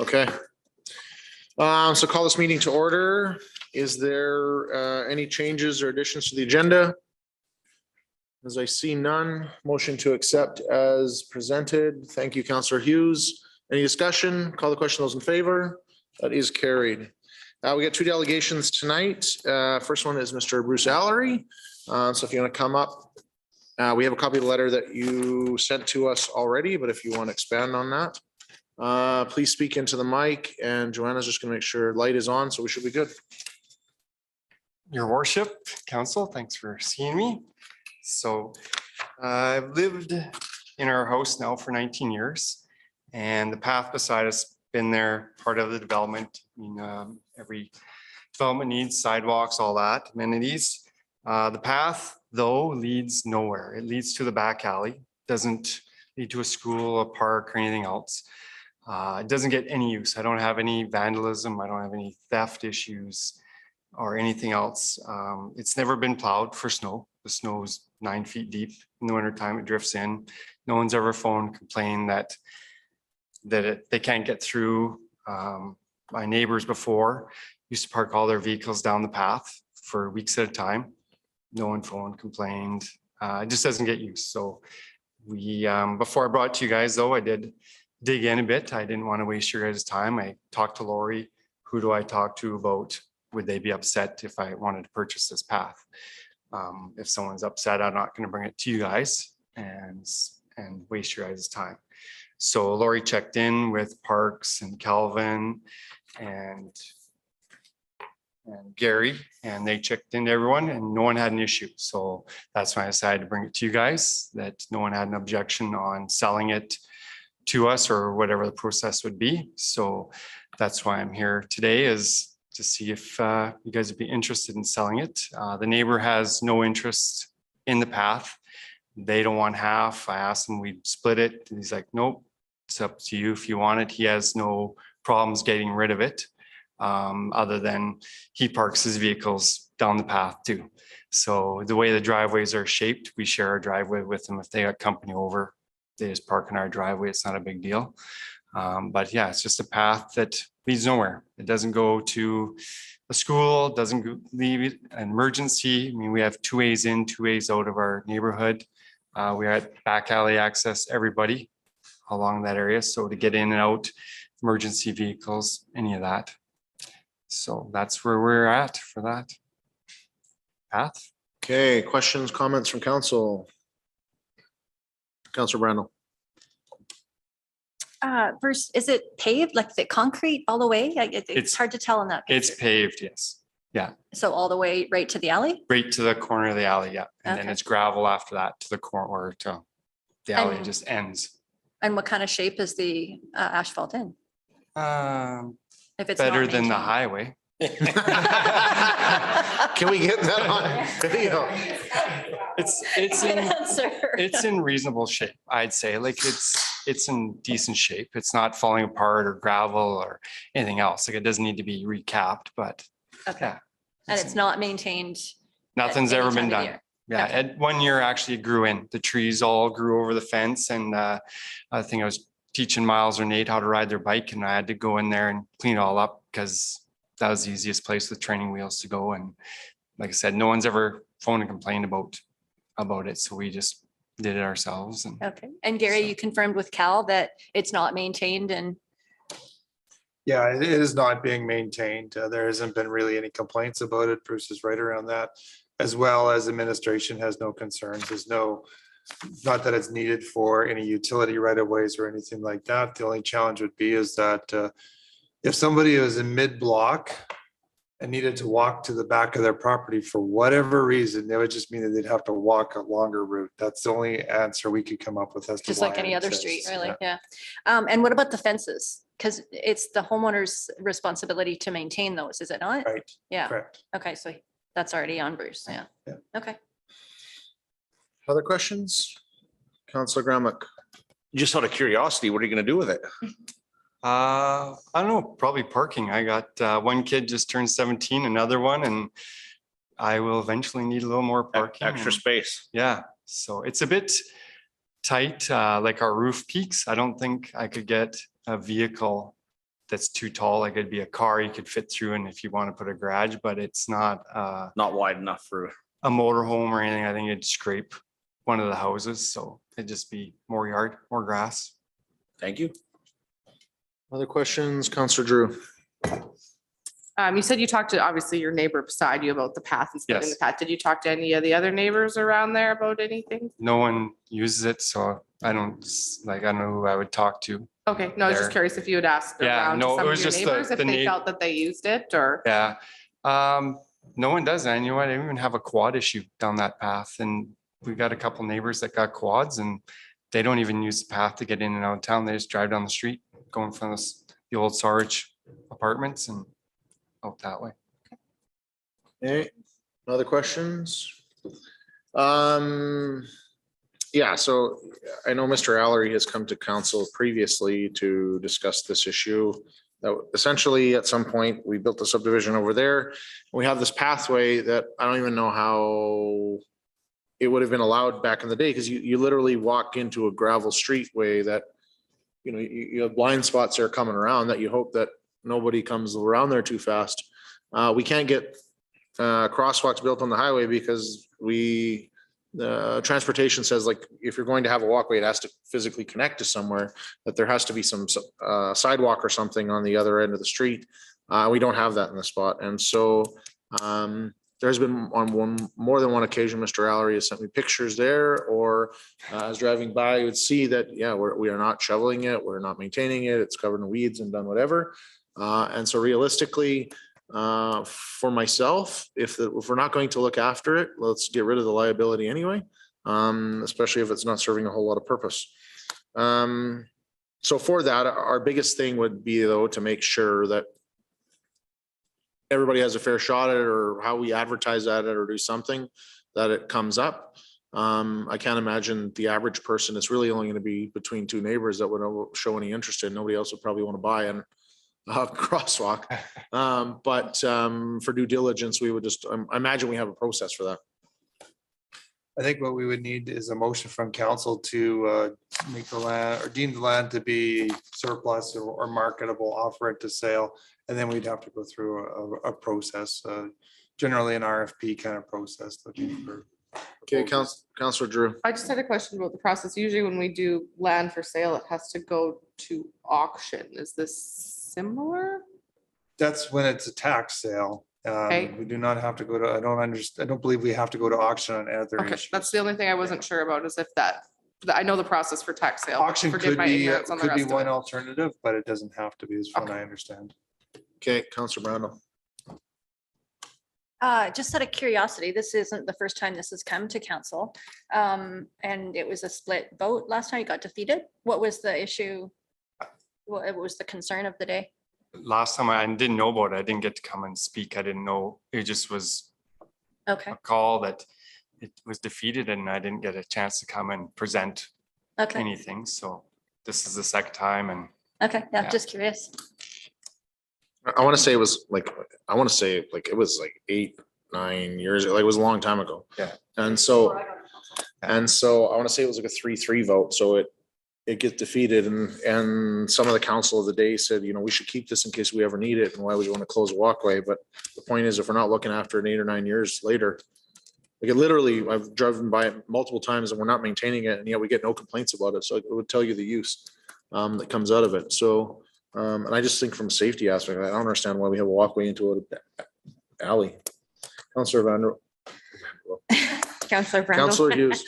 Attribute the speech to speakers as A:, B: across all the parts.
A: Okay. So call this meeting to order. Is there any changes or additions to the agenda? As I see none, motion to accept as presented. Thank you, Councillor Hughes. Any discussion? Call the question. Those in favor? That is carried. We got two delegations tonight. First one is Mr. Bruce Allery. So if you want to come up, we have a copy of the letter that you sent to us already, but if you want to expand on that, please speak into the mic, and Joanna's just going to make sure light is on, so we should be good.
B: Your Worship, Council, thanks for seeing me. So I've lived in our house now for 19 years, and the path beside us been there, part of the development. I mean, every development needs sidewalks, all that, amenities. The path, though, leads nowhere. It leads to the back alley, doesn't lead to a school, a park, or anything else. It doesn't get any use. I don't have any vandalism. I don't have any theft issues or anything else. It's never been plowed for snow. The snow is 9 feet deep in the wintertime. It drifts in. No one's ever phoned, complained that they can't get through. My neighbors before used to park all their vehicles down the path for weeks at a time. No one phoned, complained. It just doesn't get used. So we, before I brought it to you guys though, I did dig in a bit. I didn't want to waste your guys' time. I talked to Lori. Who do I talk to about, would they be upset if I wanted to purchase this path? If someone's upset, I'm not going to bring it to you guys and waste your guys' time. So Lori checked in with Parks and Calvin and Gary, and they checked into everyone, and no one had an issue. So that's why I decided to bring it to you guys, that no one had an objection on selling it to us or whatever the process would be. So that's why I'm here today, is to see if you guys would be interested in selling it. The neighbor has no interest in the path. They don't want half. I asked him, we'd split it. And he's like, nope, it's up to you if you want it. He has no problems getting rid of it, other than he parks his vehicles down the path too. So the way the driveways are shaped, we share our driveway with them. If they got company over, they just park in our driveway. It's not a big deal. But yeah, it's just a path that leads nowhere. It doesn't go to a school, doesn't leave an emergency. I mean, we have 2 ways in, 2 ways out of our neighborhood. We had back alley access, everybody along that area. So to get in and out, emergency vehicles, any of that. So that's where we're at for that path.
A: Okay, questions, comments from council? Councillor Brandel.
C: First, is it paved, like the concrete all the way? It's hard to tell in that picture.
B: It's paved, yes. Yeah.
C: So all the way right to the alley?
B: Right to the corner of the alley, yeah. And then it's gravel after that to the corner, or to the alley just ends.
C: And what kind of shape is the asphalt in? If it's
B: better than the highway.
A: Can we get that on video?
B: It's in reasonable shape, I'd say. Like it's in decent shape. It's not falling apart or gravel or anything else. Like it doesn't need to be recapped, but
C: okay.
B: Yeah,
C: and it's not maintained.
B: Nothing's ever been done. Yeah,
C: okay.
B: And 1 year actually grew in. The trees all grew over the fence, and I think I was teaching Miles or Nate how to ride their bike, and I had to go in there and clean it all up because that was the easiest place with training wheels to go. And like I said, no one's ever phoned and complained about it, so we just did it ourselves. And
C: okay. And Gary, you confirmed with Cal that it's not maintained, and
D: yeah, it is not being maintained. There hasn't been really any complaints about it. Bruce is right around that, as well as administration has no concerns. There's not that it's needed for any utility right of ways or anything like that. The only challenge would be is that if somebody was in mid-block and needed to walk to the back of their property for whatever reason, that would just mean that they'd have to walk a longer route. That's the only answer we could come up with. As
C: just
D: to
C: like any other street, really. Yeah. And what about the fences? Because it's the homeowner's responsibility to maintain those, is it not?
D: Right.
C: Yeah.
D: Correct.
C: Okay, so that's already on Bruce. Yeah. Okay.
A: Other questions? Councillor Gramick.
E: Just out of curiosity, what are you going to do with it?
B: I don't know, probably parking. I got one kid just turned 17, another one, and I will eventually need a little more parking.
E: Extra space.
B: Yeah, so it's a bit tight, like our roof peaks. I don't think I could get a vehicle that's too tall. Like it'd be a car you could fit through, and if you want to put a garage, but it's not
E: Not wide enough for,
B: a motorhome or anything. I think it'd scrape one of the houses, so it'd just be more yard, more grass.
E: thank you.
A: Other questions? Counselor Drew?
F: You said you talked to obviously your neighbor beside you about the path and splitting the
B: Yes.
F: path. Did you talk to any of the other neighbors around there about anything?
B: No one uses it, so I don't know who I would talk to.
F: Okay, no, I was just
B: There.
F: curious if you had asked
B: Yeah,
F: around to
B: no, it
F: some of
B: was
F: your
B: just the-
F: neighbors, if
B: the
F: they
B: neigh-
F: felt that they used it or.
B: Yeah. No one does. And you know what? I even have a quad issue down that path, and we got a couple neighbors that got quads, and they don't even use the path to get in and out of town. They just drive down the street, going from the old Sarge apartments and out that way.
A: Okay, other questions? Yeah, so I know Mr. Allery has come to council previously to discuss this issue. That essentially, at some point, we built a subdivision over there. We have this pathway that I don't even know how it would have been allowed back in the day, because you literally walk into a gravel streetway that, you know, you have blind spots there coming around that you hope that nobody comes around there too fast. We can't get crosswalks built on the highway because the transportation says, like, if you're going to have a walkway, it has to physically connect to somewhere, that there has to be some sidewalk or something on the other end of the street. We don't have that in the spot. And so there's been on more than one occasion, Mr. Allery has sent me pictures there, or I was driving by, you would see that, yeah, we are not shoveling it. We're not maintaining it. It's covered in weeds and done whatever. And so realistically, for myself, if we're not going to look after it, let's get rid of the liability anyway, especially if it's not serving a whole lot of purpose. So for that, our biggest thing would be, though, to make sure that everybody has a fair shot at it, or how we advertise at it, or do something that it comes up. I can't imagine the average person, it's really only going to be between two neighbors that would show any interest in. Nobody else would probably want to buy an crosswalk. But for due diligence, we would just, I imagine we have a process for that.
D: I think what we would need is a motion from council to make the land or deem the land to be surplus or marketable, offer it to sale. And then we'd have to go through a process, generally an RFP kind of process. Looking for
A: Okay,
D: proposals.
A: Councilor Drew.
F: I just had a question about the process. Usually when we do land for sale, it has to go to auction. Is this similar?
D: That's when it's a tax sale.
F: Okay.
D: We do not have to go to, I don't believe we have to go to auction on other
F: Okay,
D: issues.
F: that's the only thing I wasn't sure about, is if that, I know the process for tax sale. but
D: Auction
F: forgive
D: could
F: my
D: be
F: ignorance on the rest of
D: one
F: it.
D: alternative, but it doesn't have to be, is what
F: Okay.
D: I understand.
A: Okay, Councilor Brando.
C: Just out of curiosity, this isn't the first time this has come to council. And it was a split vote. Last time you got defeated. What was the issue? What was the concern of the day?
B: Last time I didn't know about it. I didn't get to come and speak. I didn't know. It just was
C: Okay,
B: a call that it was defeated, and I didn't get a chance to come and present
C: okay,
B: anything. So this is the second time, and
C: okay. Yeah,
B: Yeah.
C: just curious.
A: I want to say it was like, it was like 8, 9 years, like it was a long time ago.
B: Yeah.
A: And so I want to say it was like a 3-3 vote. So it gets defeated, and some of the council of the day said, you know, we should keep this in case we ever need it. And why would you want to close a walkway? But the point is, if we're not looking after it 8 or 9 years later, like it literally, I've driven by it multiple times and we're not maintaining it, and yet we get no complaints about it. So it would tell you the use that comes out of it. So and I just think from a safety aspect, I don't understand why we have a walkway into an alley. Councilor Vander,
G: Councillor Brandel.
A: Councilor Hughes.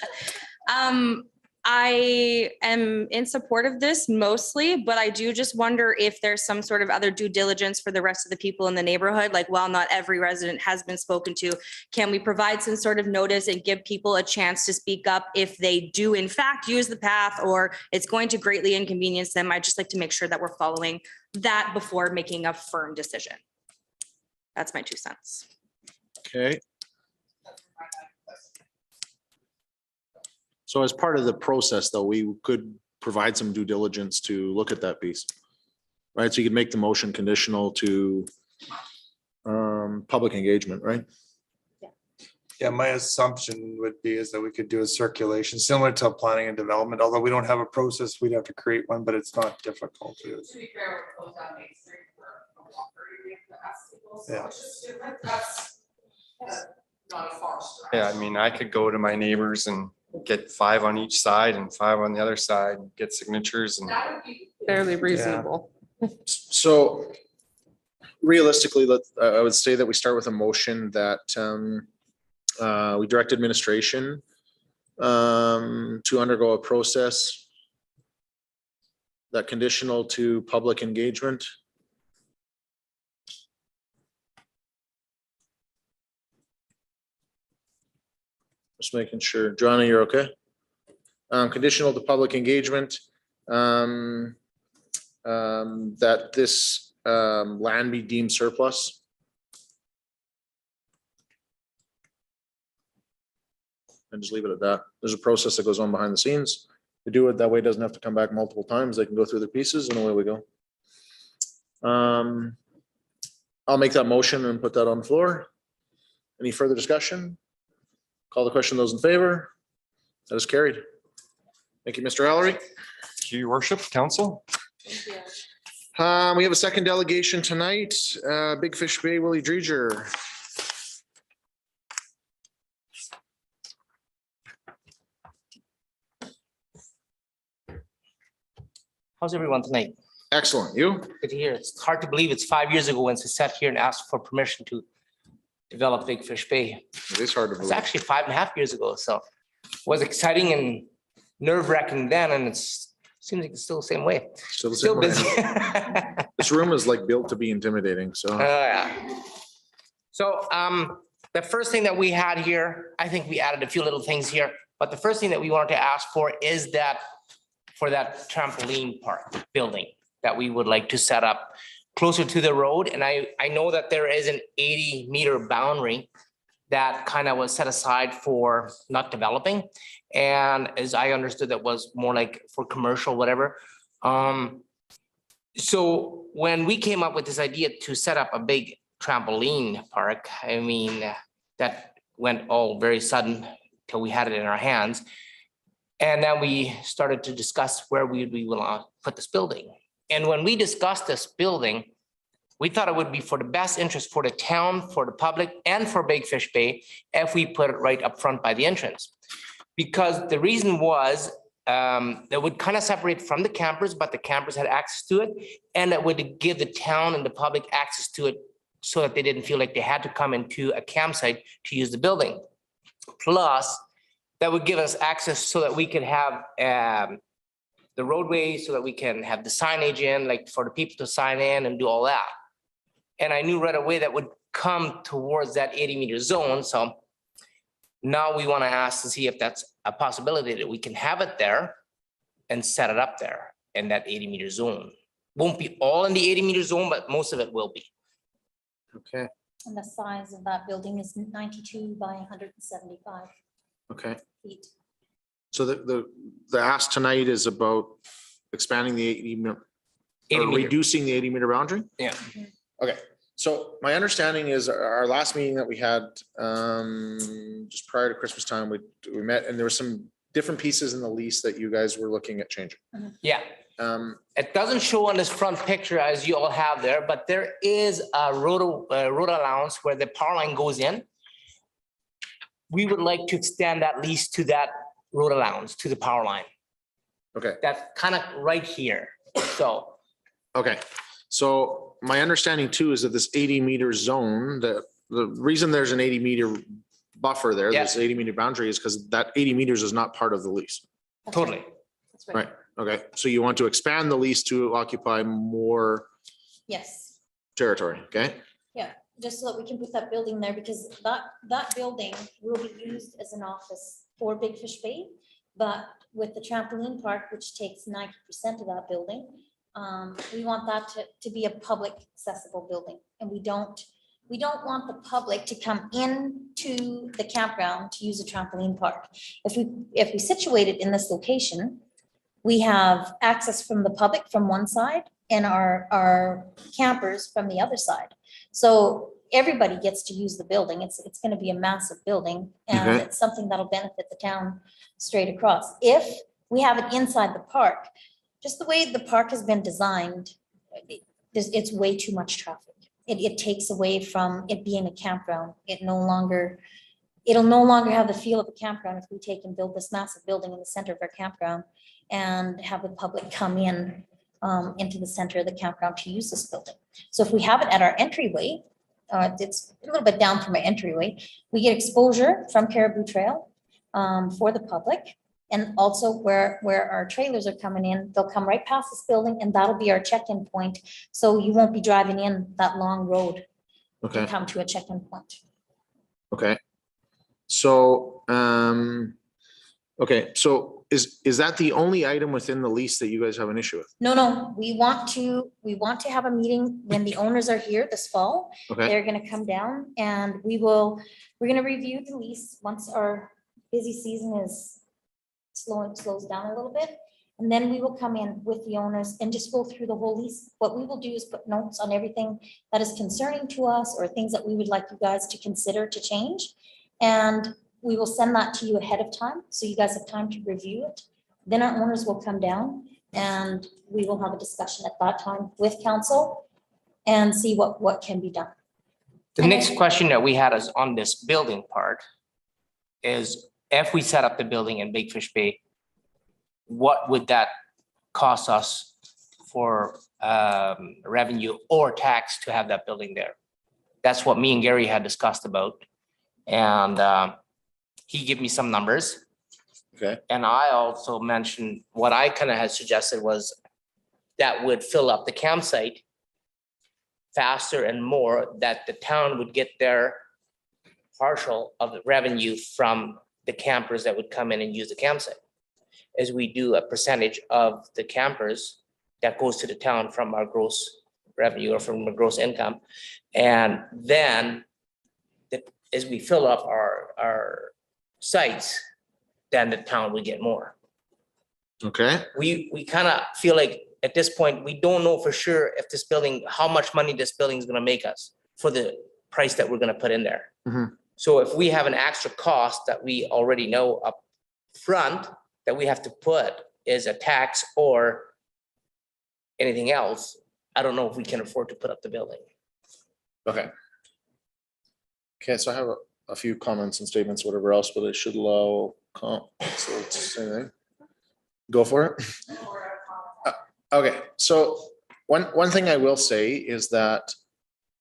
G: I am in support of this mostly, but I do just wonder if there's some sort of other due diligence for the rest of the people in the neighborhood. Like, while not every resident has been spoken to, can we provide some sort of notice and give people a chance to speak up if they do in fact use the path, or it's going to greatly inconvenience them? I'd just like to make sure that we're following that before making a firm decision. That's my 2 cents.
A: Okay. So as part of the process, though, we could provide some due diligence to look at that piece. Right, so you could make the motion conditional to public engagement, right?
G: Yeah.
D: Yeah, my assumption would be is that we could do a circulation similar to planning and development, although we don't have a process, we'd have to create one, but it's not difficult to.
F: To be fair, we're closed down Main Street for a walker area for basketball, so
D: Yeah.
F: it's just different. That's not a far stretch.
B: Yeah, I mean, I could go to my neighbors and get 5 on each side and 5 on the other side, get signatures and.
F: That would be fairly reasonable.
A: So realistically, I would say that we start with a motion that we direct administration to undergo a process that conditional to public engagement. Just making sure. Joanna, you're okay? Conditional to public engagement. That this land be deemed surplus. And just leave it at that. There's a process that goes on behind the scenes. They do it that way, it doesn't have to come back multiple times. They can go through the pieces and away we go. I'll make that motion and put that on the floor. Any further discussion? Call the question, those in favor? That is carried. Thank you, Mr. Allery.
B: Thank you, Your Worship, Council.
A: We have a second delegation tonight, Big Fish Bay, Willie Dreger.
H: How's everyone tonight?
A: Excellent. You?
H: Good to hear. It's hard to believe it's 5 years ago when I sat here and asked for permission to develop Big Fish Bay.
A: It is hard to
H: It's
A: believe.
H: actually 5.5 years ago, so it was exciting and nerve-wracking then, and it's seems like it's still the same way.
A: Still the
H: Still
A: same way.
H: busy.
A: This room is like built to be intimidating, so.
H: Yeah. So the first thing that we had here, I think we added a few little things here, but the first thing that we wanted to ask for is that for that trampoline park building that we would like to set up closer to the road. And I know that there is an 80-meter boundary that kind of was set aside for not developing. And as I understood, that was more like for commercial, whatever. So when we came up with this idea to set up a big trampoline park, I mean, that went all very sudden till we had it in our hands. And then we started to discuss where we will put this building. And when we discussed this building, we thought it would be for the best interest for the town, for the public, and for Big Fish Bay if we put it right up front by the entrance. Because the reason was that would kind of separate from the campers, but the campers had access to it, and it would give the town and the public access to it so that they didn't feel like they had to come into a campsite to use the building. Plus, that would give us access so that we could have the roadway, so that we can have the signage in, like for the people to sign in and do all that. And I knew right away that would come towards that 80-meter zone. So now we want to ask to see if that's a possibility that we can have it there and set it up there in that 80-meter zone. Won't be all in the 80-meter zone, but most of it will be.
A: Okay,
I: And the size of that building is 92 by 175
A: okay.
I: feet.
A: So the ask tonight is about expanding the 80-meter,
H: 80
A: or
H: meter.
A: reducing the 80-meter boundary?
H: Yeah.
A: Okay, so my understanding is our last meeting that we had just prior to Christmas time, we met and there were some different pieces in the lease that you guys were looking at changing.
H: Yeah. It doesn't show on this front picture as you all have there, but there is a road allowance where the power line goes in. We would like to extend that lease to that road allowance, to the power line.
A: Okay,
H: That's kind of right here. So,
A: okay. So my understanding too is that this 80-meter zone, the reason there's an 80-meter buffer there,
H: Yeah.
A: this 80-meter boundary is because that 80 meters is not part of the lease.
I: That's
H: totally.
I: right. That's
A: Right, okay. So you want to expand the lease to occupy more
I: Yes,
A: territory, okay?
I: yeah, just so that we can put that building there because that building will be used as an office for Big Fish Bay. But with the trampoline park, which takes 90% of that building, we want that to be a public accessible building. And we don't want the public to come into the campground to use a trampoline park. If we situate it in this location, we have access from the public from one side and our campers from the other side. So everybody gets to use the building. It's gonna be a massive building, and
A: Okay.
I: it's something that'll benefit the town straight across. If we have it inside the park, just the way the park has been designed, it's way too much traffic. It takes away from it being a campground. It'll no longer have the feel of a campground if we take and build this massive building in the center of our campground and have the public come in into the center of the campground to use this building. So if we have it at our entryway, it's a little bit down from our entryway, we get exposure from Caribou Trail for the public. And also where our trailers are coming in, they'll come right past this building, and that'll be our check-in point. So you won't be driving in that long road to
A: Okay,
I: come to a check-in point.
A: okay. So, okay, so is that the only item within the lease that you guys have an issue with?
I: No, we want to have a meeting when the owners are here this fall.
A: Okay,
I: They're gonna come down and we're gonna review the lease once our busy season is slows down a little bit. And then we will come in with the owners and just go through the whole lease. What we will do is put notes on everything that is concerning to us or things that we would like you guys to consider to change. And we will send that to you ahead of time, so you guys have time to review it. Then our owners will come down and we will have a discussion at that time with council and see what can be done.
H: The next question that we had is on this building part is if we set up the building in Big Fish Bay, what would that cost us for revenue or tax to have that building there? That's what me and Gary had discussed about. And he gave me some numbers.
A: okay,
H: And I also mentioned, what I kind of had suggested was that would fill up the campsite faster and more, that the town would get their partial of the revenue from the campers that would come in and use the campsite. As we do a percentage of the campers that goes to the town from our gross revenue or from the gross income. And then as we fill up our sites, then the town would get more.
A: okay,
H: We kind of feel like at this point, we don't know for sure if this building, how much money this building is gonna make us for the price that we're gonna put in there.
A: Mhm.
H: So if we have an extra cost that we already know up front that we have to put as a tax or anything else, I don't know if we can afford to put up the building.
A: okay. Okay, so I have a few comments and statements, whatever else, but it should allow, so it's the same thing. Go for it. Okay, so one thing I will say is that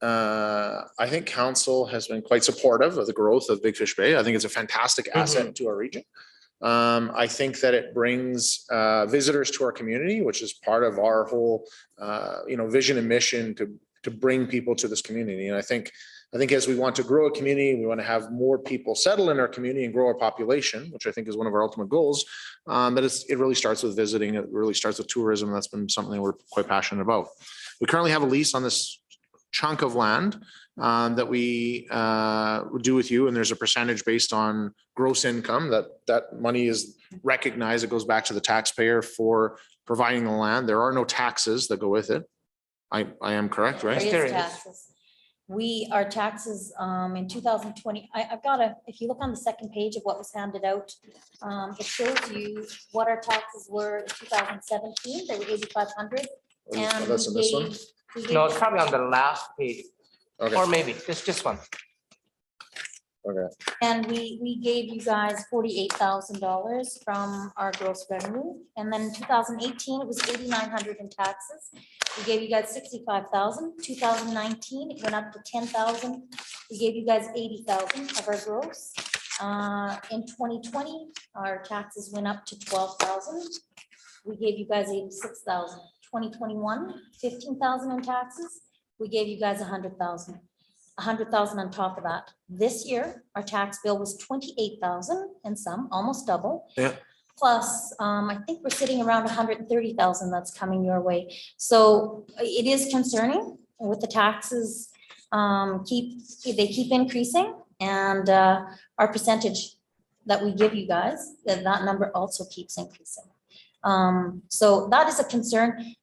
A: I think council has been quite supportive of the growth of Big Fish Bay. I think it's a fantastic asset to our region. I think that it brings visitors to our community, which is part of our whole vision and mission to bring people to this community. And I think as we want to grow a community, we want to have more people settle in our community and grow our population, which I think is one of our ultimate goals. But it really starts with visiting. It really starts with tourism. That's been something we're quite passionate about. We currently have a lease on this chunk of land that we do with you, and there's a percentage based on gross income that money is recognized. It goes back to the taxpayer for providing the land. There are no taxes that go with it. I am correct, right?
I: There is taxes. Our taxes in 2020, I've got if you look on the second page of what was handed out, it shows you what our taxes were in 2017. They were 8,500. And
A: That's in this one?
H: No, it's probably on the last page,
A: Okay,
H: or maybe this one.
A: okay,
I: And we gave you guys $48,000 from our gross revenue. And then in 2018, it was 8,900 in taxes. We gave you guys 65,000. 2019, it went up to 10,000. We gave you guys 80,000 of our gross. In 2020, our taxes went up to 12,000. We gave you guys 86,000. 2021, 15,000 in taxes. We gave you guys 100,000. 100,000 on top of that. This year, our tax bill was 28,000 and some, almost double.
A: Yeah.
I: Plus, I think we're sitting around 130,000 that's coming your way. So it is concerning with the taxes, they keep increasing, and our percentage that we give you guys, that number also keeps increasing. So that is a concern.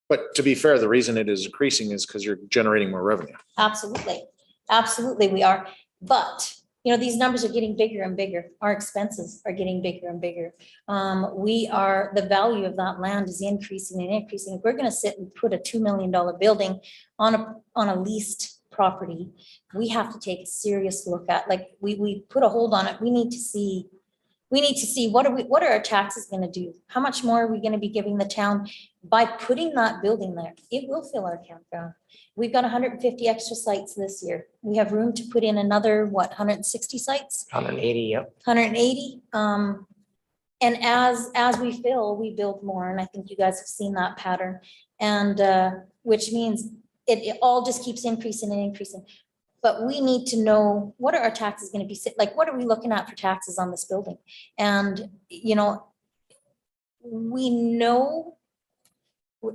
A: But to be fair, the reason it is increasing is because you're generating more revenue.
I: Absolutely, absolutely we are. But, you know, these numbers are getting bigger and bigger. Our expenses are getting bigger and bigger. The value of that land is increasing and increasing. If we're gonna sit and put a $2 million building on a leased property, we have to take a serious look at, like, we put a hold on it. We need to see what are our taxes gonna do? How much more are we gonna be giving the town by putting that building there? It will fill our campground. We've got 150 extra sites this year. We have room to put in another, 160 sites?
H: 180, yep.
I: 180. And as we fill, we build more. And I think you guys have seen that pattern. And which means it all just keeps increasing and increasing. But we need to know, what are our taxes going to be, like, what are we looking at for taxes on this building? And, you know, we know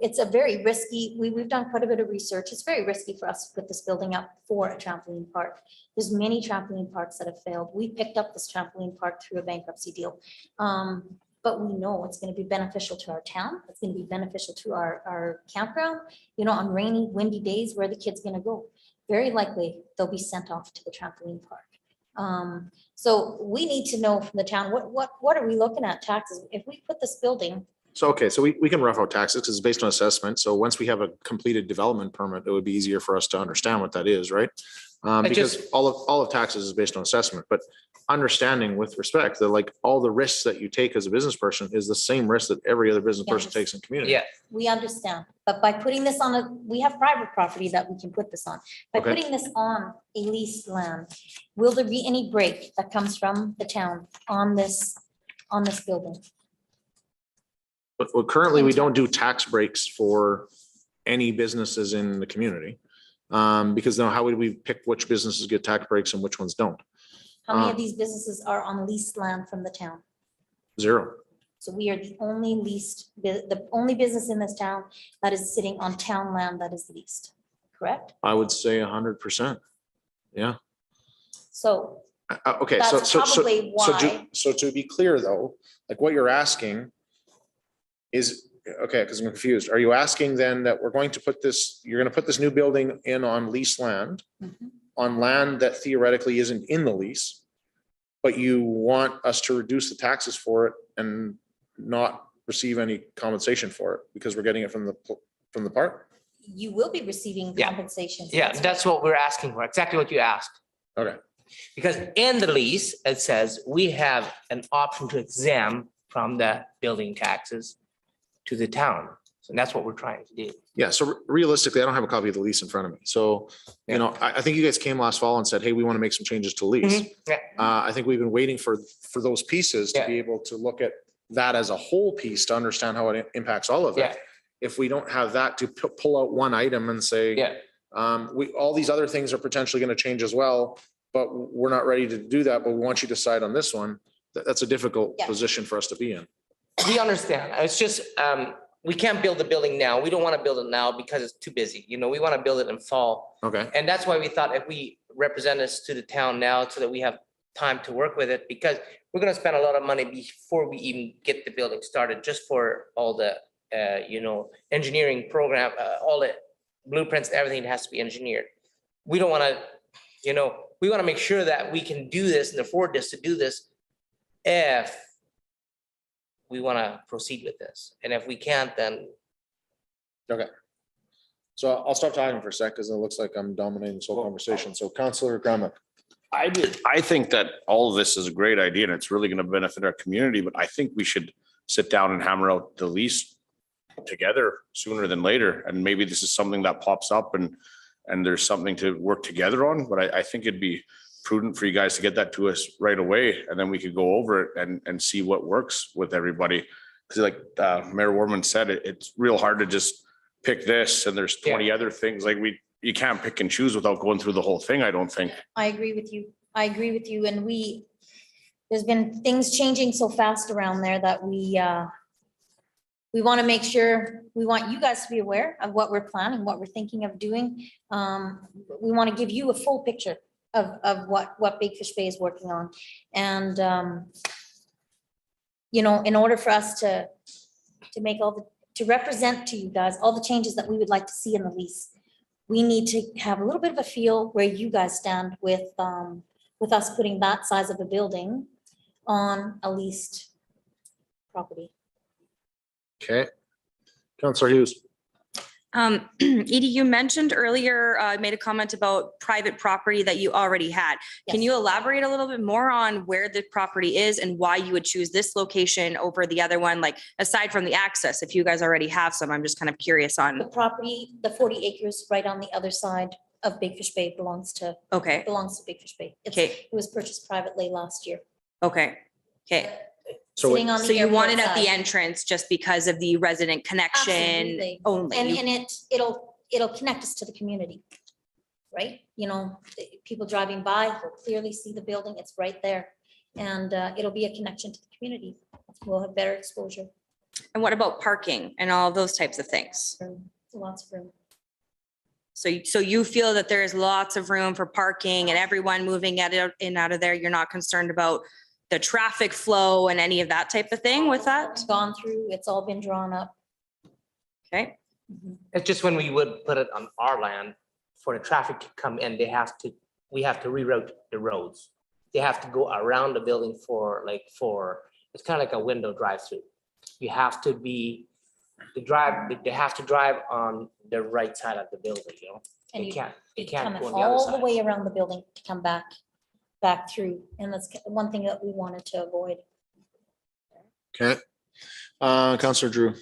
I: it's a very risky, we've done quite a bit of research. It's very risky for us to put this building up for a trampoline park. There's many trampoline parks that have failed. We picked up this trampoline park through a bankruptcy deal. But we know it's going to be beneficial to our town. It's going to be beneficial to our campground. You know, on rainy, windy days, where are the kids going to go? Very likely they'll be sent off to the trampoline park. So we need to know from the town, what are we looking at taxes? If we put this building,
A: So, okay, so we can rough out taxes because it's based on assessment. So once we have a completed development permit, it would be easier for us to understand what that is, right? Because all of taxes is based on assessment, but understanding with respect that, like, all the risks that you take as a business person is the same risk that every other business person
I: Yes.
A: takes in community.
H: Yeah,
I: we understand, but by putting this on we have private property that we can put this on. By
A: Okay.
I: putting this on a leased land, will there be any break that comes from the town on this building?
A: But currently, we don't do tax breaks for any businesses in the community. Because now how would we pick which businesses get tax breaks and which ones don't?
I: How many of these businesses are on leased land from the town?
A: Zero.
I: So we are the only the only business in this town that is sitting on town land that is leased, correct?
A: I would say 100%. Yeah.
I: So
A: Okay,
I: that's probably why.
A: So to be clear though, like, what you're asking is, okay, because I'm confused. Are you asking then that you're going to put this new building in on leased land,
I: Mhm.
A: on land that theoretically isn't in the lease, but you want us to reduce the taxes for it and not receive any compensation for it because we're getting it from the park?
I: You will be receiving
H: Yeah.
I: compensation.
H: yeah, that's what we're asking for, exactly what you asked.
A: Okay,
H: Because in the lease, it says we have an option to exempt from the building taxes to the town. So that's what we're trying to do.
A: yeah, so realistically, I don't have a copy of the lease in front of me. So, you know, I think you guys came last fall and said, hey, we want to make some changes to lease.
H: Yeah.
A: I think we've been waiting for those pieces to
H: Yeah.
A: be able to look at that as a whole piece to understand how it impacts all of
H: Yeah.
A: it. If we don't have that to pull out one item and say,
H: Yeah,
A: all these other things are potentially going to change as well, but we're not ready to do that, but we want you to decide on this one. That's a difficult
I: Yeah.
A: position for us to be in.
H: we understand. It's just, we can't build the building now. We don't want to build it now because it's too busy. You know, we want to build it in fall.
A: Okay,
H: And that's why we thought if we represent this to the town now so that we have time to work with it, because we're gonna spend a lot of money before we even get the building started, just for all the, engineering program, all the blueprints, everything has to be engineered. We don't wanna, we wanna make sure that we can do this and afford this to do this if we wanna proceed with this. And if we can't, then
A: okay. So I'll stop talking for a sec because it looks like I'm dominating this whole conversation. So Councillor Grumman.
E: I think that all of this is a great idea and it's really going to benefit our community, but I think we should sit down and hammer out the lease together sooner than later. And maybe this is something that pops up and there's something to work together on, but I think it'd be prudent for you guys to get that to us right away. And then we could go over it and see what works with everybody. Because like Mayor Warman said, it's real hard to just pick this and there's 20 other things. Like you can't pick and choose without going through the whole thing, I don't think.
I: I agree with you. I agree with you. And there's been things changing so fast around there that we want to make sure, we want you guys to be aware of what we're planning, what we're thinking of doing. We want to give you a full picture of what Big Fish Bay is working on. And, in order for us to make all to represent to you guys all the changes that we would like to see in the lease, we need to have a little bit of a feel where you guys stand with us putting that size of a building on a leased property.
A: Okay. Counselor Hughes.
G: Edie, you mentioned earlier, made a comment about private property that you already had. Can
I: Yes.
G: you elaborate a little bit more on where the property is and why you would choose this location over the other one? Like aside from the access, if you guys already have some, I'm just kind of curious
I: The
G: on,
I: property, the 40 acres right on the other side of Big Fish Bay belongs to
G: okay,
I: Big Fish Bay.
G: Okay.
I: It was purchased privately last year.
G: okay, okay.
A: So
I: Sitting on the
G: So you want it
I: airport
G: at the
I: side.
G: entrance just because of the resident connection
I: Absolutely.
G: only?
I: And,
G: You-
I: and it'll connect us to the community, right? You know, people driving by will clearly see the building. It's right there. And it'll be a connection to the community. We'll have better exposure.
G: And what about parking and all those types of things?
I: Lots of room.
G: So you feel that there is lots of room for parking and everyone moving in and out of there? You're not concerned about the traffic flow and any of that type of thing with that?
I: Gone through, it's all been drawn up.
G: Okay,
H: It's just when we would put it on our land, for the traffic to come in, we have to reroute the roads. They have to go around the building it's kind of like a window drive-through. You have to they have to drive on the right side of the building, you know?
I: And
H: They
I: you
H: can't
I: come
H: go on the other
I: all the
H: side.
I: way around the building to come back through. And that's one thing that we wanted to avoid.
A: Okay. Counselor Drew.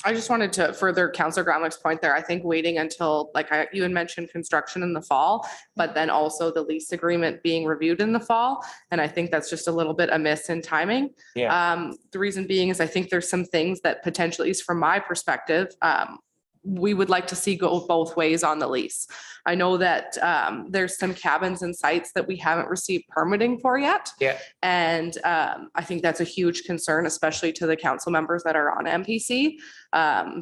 F: I just wanted to further Counselor Gramlich's point there. I think waiting until, you had mentioned construction in the fall, but then also the lease agreement being reviewed in the fall. And I think that's just a little bit amiss in timing.
H: Yeah.
F: The reason being is I think there's some things that potentially, at least from my perspective, we would like to see go both ways on the lease. I know that there's some cabins and sites that we haven't received permitting for yet.
H: Yeah.
F: And I think that's a huge concern, especially to the council members that are on MPC,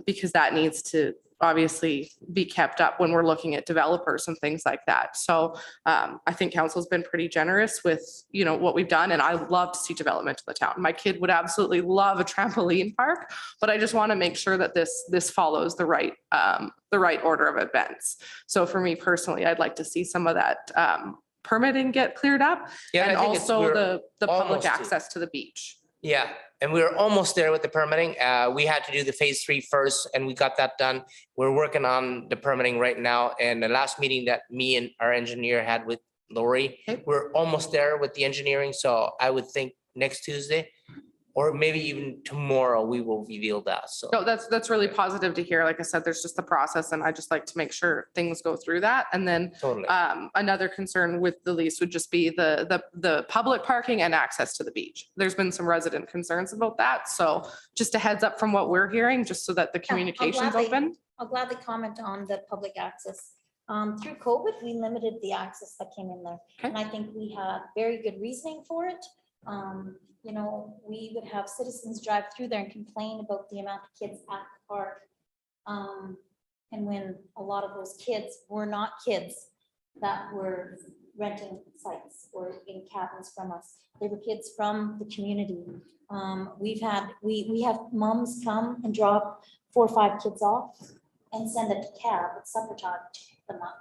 F: because that needs to obviously be kept up when we're looking at developers and things like that. So I think council's been pretty generous with, what we've done, and I love to see development to the town. My kid would absolutely love a trampoline park, but I just want to make sure that this follows the right order of events. So for me personally, I'd like to see some of that permitting get cleared up,
H: Yeah,
F: and
H: I think
F: also
H: we're
F: the
H: almost
F: public
H: to-
F: access to the beach.
H: Yeah, and we were almost there with the permitting. We had to do the phase 3 first, and we got that done. We're working on the permitting right now. And the last meeting that me and our engineer had with Lori, we're almost there with the engineering. So I would think next Tuesday, or maybe even tomorrow, we will reveal that. So.
F: No, that's really positive to hear. Like I said, there's just the process, and I just like to make sure things go through that. And then
H: Totally.
F: another concern with the lease would just be the public parking and access to the beach. There's been some resident concerns about that. So just a heads up from what we're hearing, just so that the communication's
I: gladly-
F: open.
I: I'll gladly comment on the public access. Through COVID, we limited the access that came in there.
F: Okay.
I: And I think we had very good reasoning for it. We would have citizens drive through there and complain about the amount of kids at the park. And when a lot of those kids were not kids that were renting sites or in cabins from us, they were kids from the community. We have moms come and drop 4 or 5 kids off and send a cab at supper time to pick them up.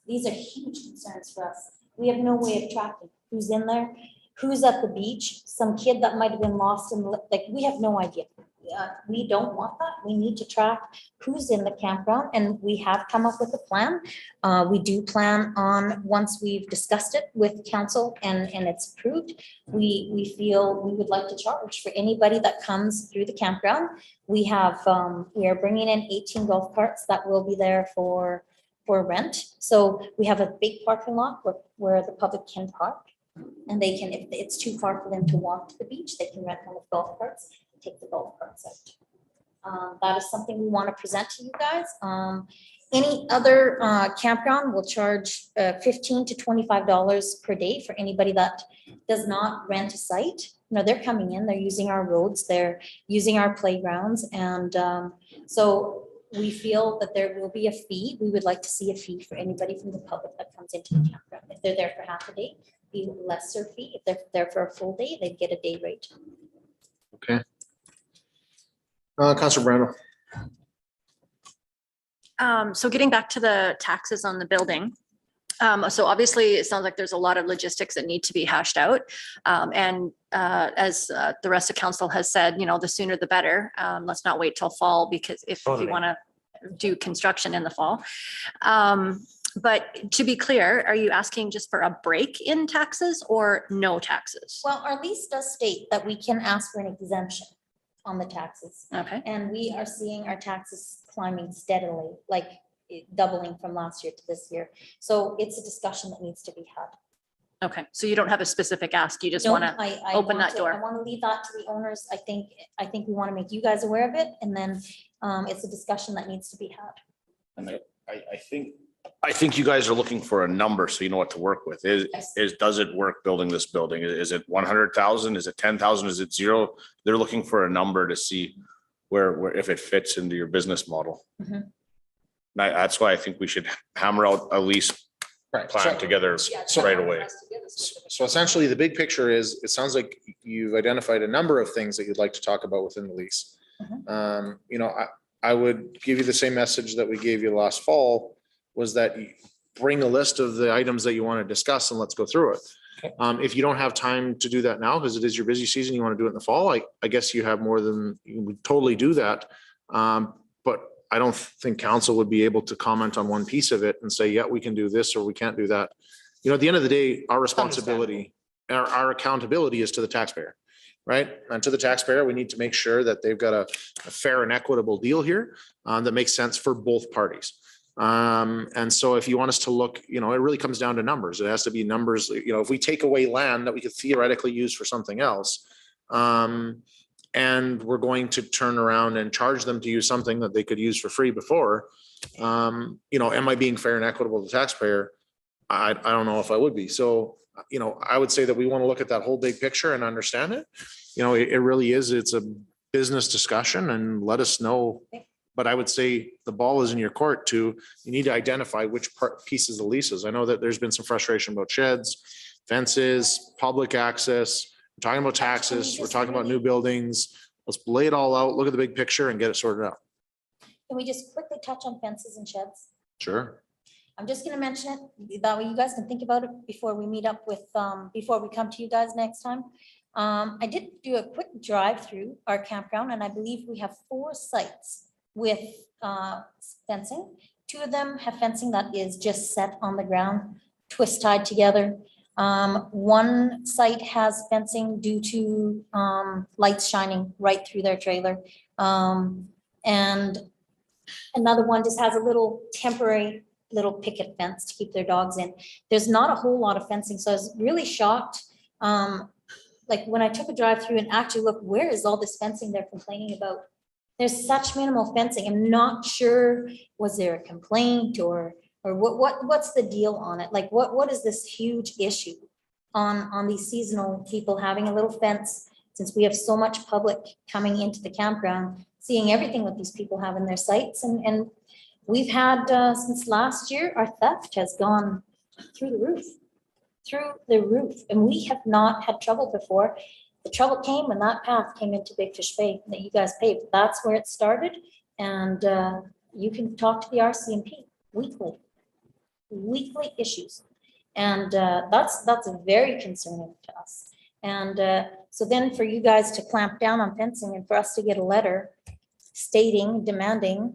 I: These are huge concerns for us. We have no way of tracking who's in there, who's at the beach, some kid that might have been lost we have no idea. We don't want that. We need to track who's in the campground, and we have come up with a plan. We do plan on, once we've discussed it with council and it's approved, we feel we would like to charge for anybody that comes through the campground. We are bringing in 18 golf carts that will be there for rent. So we have a big parking lot where the public can park. And they can, if it's too far for them to walk to the beach, they can rent one of the golf carts, take the golf carts out. That is something we want to present to you guys. Any other campground will charge $15 to $25 per day for anybody that does not rent a site. They're coming in, they're using our roads, they're using our playgrounds. And so we feel that there will be a fee. We would like to see a fee for anybody from the public that comes into the campground. If they're there for half a day, be lesser fee. If they're there for a full day, they'd get a day rate.
A: Okay. Councilor Brando.
C: So getting back to the taxes on the building. So obviously, it sounds like there's a lot of logistics that need to be hashed out. And as the rest of council has said, the sooner the better. Let's not wait till fall, because if you
H: Totally.
C: want to do construction in the fall. But to be clear, are you asking just for a break in taxes or no taxes?
I: Well, our lease does state that we can ask for an exemption on the taxes.
C: Okay,
I: And we are seeing our taxes climbing steadily, like doubling from last year to this year. So it's a discussion that needs to be had.
C: okay. So you don't have a specific ask, you just
I: No,
C: want to,
I: I
C: open
I: want
C: that door.
I: I want to leave that to the owners. I think we want to make you guys aware of it, and then it's a discussion that needs to be had.
E: And I think you guys are looking for a number, so you know what to work with. Does it work building this building? Is it 100,000? Is it 10,000? Is it zero? They're looking for a number to see where if it fits into your business model.
I: Mhm.
E: That's why I think we should hammer out a lease plan together right away.
A: So essentially, the big picture is, it sounds like you've identified a number of things that you'd like to talk about within the lease. I would give you the same message that we gave you last fall, was that you bring a list of the items that you want to discuss and let's go through it. If you don't have time to do that now, because it is your busy season, you want to do it in the fall, I guess you have more than, you would totally do that. But I don't think council would be able to comment on one piece of it and say, yeah, we can do this or we can't do that. At the end of the day, our responsibility, our accountability is to the taxpayer, right? And to the taxpayer, we need to make sure that they've got a fair and equitable deal here that makes sense for both parties. And so if you want us to look, it really comes down to numbers. It has to be numbers, if we take away land that we could theoretically use for something else, and we're going to turn around and charge them to use something that they could use for free before, am I being fair and equitable to the taxpayer? I don't know if I would be. So, I would say that we want to look at that whole big picture and understand it. It really is, it's a business discussion, and let us know. But I would say the ball is in your court you need to identify which pieces of leases. I know that there's been some frustration about sheds, fences, public access. We're talking about taxes. We're talking about new buildings. Let's lay it all out, look at the big picture and get it sorted out.
I: Can we just quickly touch on fences and sheds?
A: Sure.
I: I'm just gonna mention it, that way you guys can think about it before we meet up with, before we come to you guys next time. I did do a quick drive through our campground, and I believe we have 4 sites with fencing. 2 of them have fencing that is just set on the ground, twist tied together. One site has fencing due to lights shining right through their trailer. And another one just has a little temporary little picket fence to keep their dogs in. There's not a whole lot of fencing, so I was really shocked. Like when I took a drive through and actually looked, where is all this fencing they're complaining about? There's such minimal fencing. I'm not sure, was there a complaint or what's the deal on it? Like what is this huge issue on these seasonal people having a little fence, since we have so much public coming into the campground, seeing everything that these people have in their sites, and we've had since last year, our theft has gone through the roof, and we have not had trouble before. The trouble came when that path came into Big Fish Bay that you guys paved. That's where it started. And you can talk to the RCMP weekly issues. And that's very concerning to us. And so then for you guys to clamp down on fencing and for us to get a letter demanding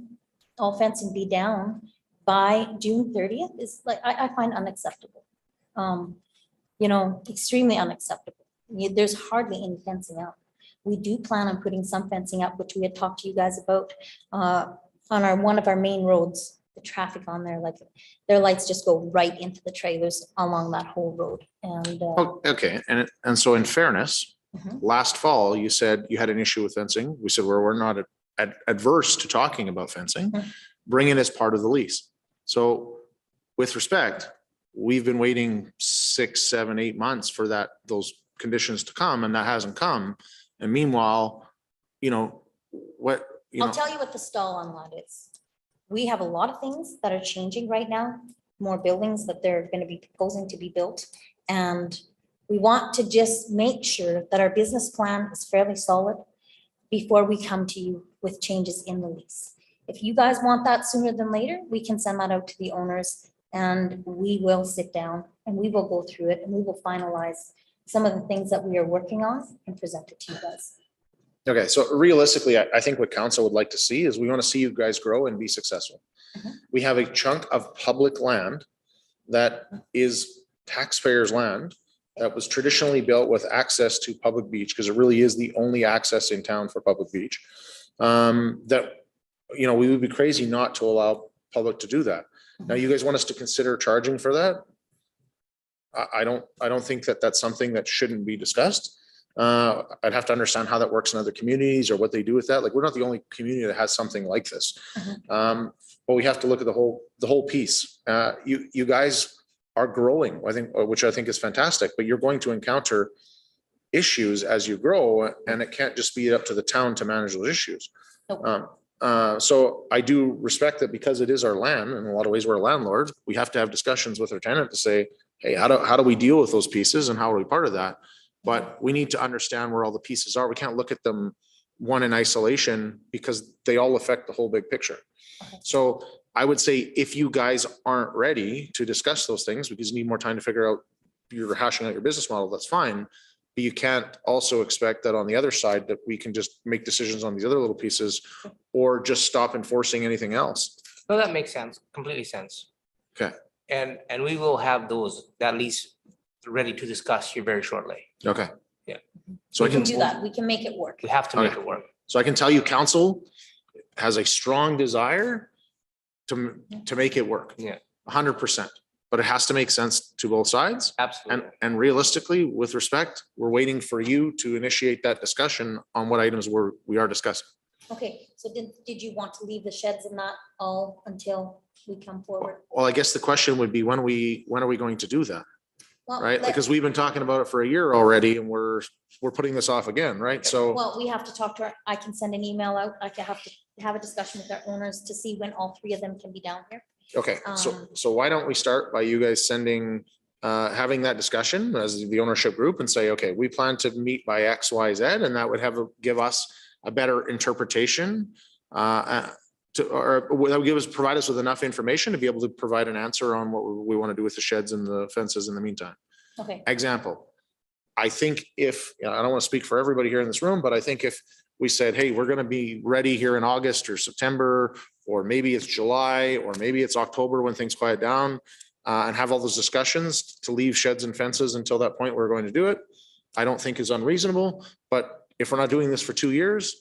I: all fencing be down by June 30th is like, I find unacceptable. Extremely unacceptable. There's hardly any fencing out. We do plan on putting some fencing up, which we had talked to you guys about on one of our main roads, the traffic on there, like their lights just go right into the trailers along that whole road. And
A: Okay, and so in fairness, last fall, you said you had an issue with fencing. We said, we're not adverse to talking about fencing, bring it as part of the lease. So with respect, we've been waiting 6, 7, 8 months for those conditions to come, and that hasn't come. And meanwhile,
I: I'll tell you what the stall on that is. We have a lot of things that are changing right now, more buildings that they're going to be proposing to be built. And we want to just make sure that our business plan is fairly solid. before we come to you with changes in the lease. If you guys want that sooner than later, we can send that out to the owners and we will sit down and we will go through it and we will finalize some of the things that we are working on and present it to you guys.
A: Okay, so realistically, I think what council would like to see is we want to see you guys grow and be successful.
I: Mhm.
A: We have a chunk of public land that is taxpayers' land that was traditionally built with access to public beach, because it really is the only access in town for public beach. That, you know, we would be crazy not to allow public to do that. Now, you guys want us to consider charging for that? I don't think that that's something that shouldn't be discussed. I'd have to understand how that works in other communities or what they do with that. Like, we're not the only community that has something like this. But we have to look at the whole piece. You guys are growing, I think, which I think is fantastic, but you're going to encounter issues as you grow, and it can't just be up to the town to manage those issues. So I do respect that, because it is our land, in a lot of ways, we're a landlord. We have to have discussions with our tenant to say, hey, how do we deal with those pieces and how are we part of that? But we need to understand where all the pieces are. We can't look at them one in isolation, because they all affect the whole big picture. So I would say, if you guys aren't ready to discuss those things because you need more time to figure out, you're hashing out your business model, that's fine. But you can't also expect that on the other side that we can just make decisions on these other little pieces or just stop enforcing anything else.
H: No, that makes sense, completely sense.
A: Okay.
H: And we will have those at least ready to discuss here very shortly.
A: Okay.
H: Yeah.
A: So
I: We
A: I
I: can
A: can
I: do that. We can make it work.
H: We have to make
A: Okay.
H: it work.
A: So I can tell you, council has a strong desire to make it work.
H: Yeah.
A: 100%, but it has to make sense to both sides.
H: Absolutely.
A: And realistically, with respect, we're waiting for you to initiate that discussion on what items we are discussing.
I: Okay, so did you want to leave the sheds and that all until we come forward?
A: Well, I guess the question would be, when are we going to do that?
I: Well,
A: Right? Because we've been talking about it for a year already, and we're putting this off again, right? So,
I: Well, we have to talk to our, I can send an email out. I can have to have a discussion with our owners to see when all three of them can be down here.
A: okay, so why don't we start by you guys having that discussion as the ownership group and say, okay, we plan to meet by X, Y, Z, and that would give us a better interpretation. Or that would provide us with enough information to be able to provide an answer on what we want to do with the sheds and the fences in the meantime.
I: Okay,
A: Example, I think if, I don't want to speak for everybody here in this room, but I think if we said, hey, we're going to be ready here in August or September, or maybe it's July, or maybe it's October when things quiet down, and have all those discussions to leave sheds and fences until that point, we're going to do it. I don't think is unreasonable, but if we're not doing this for 2 years,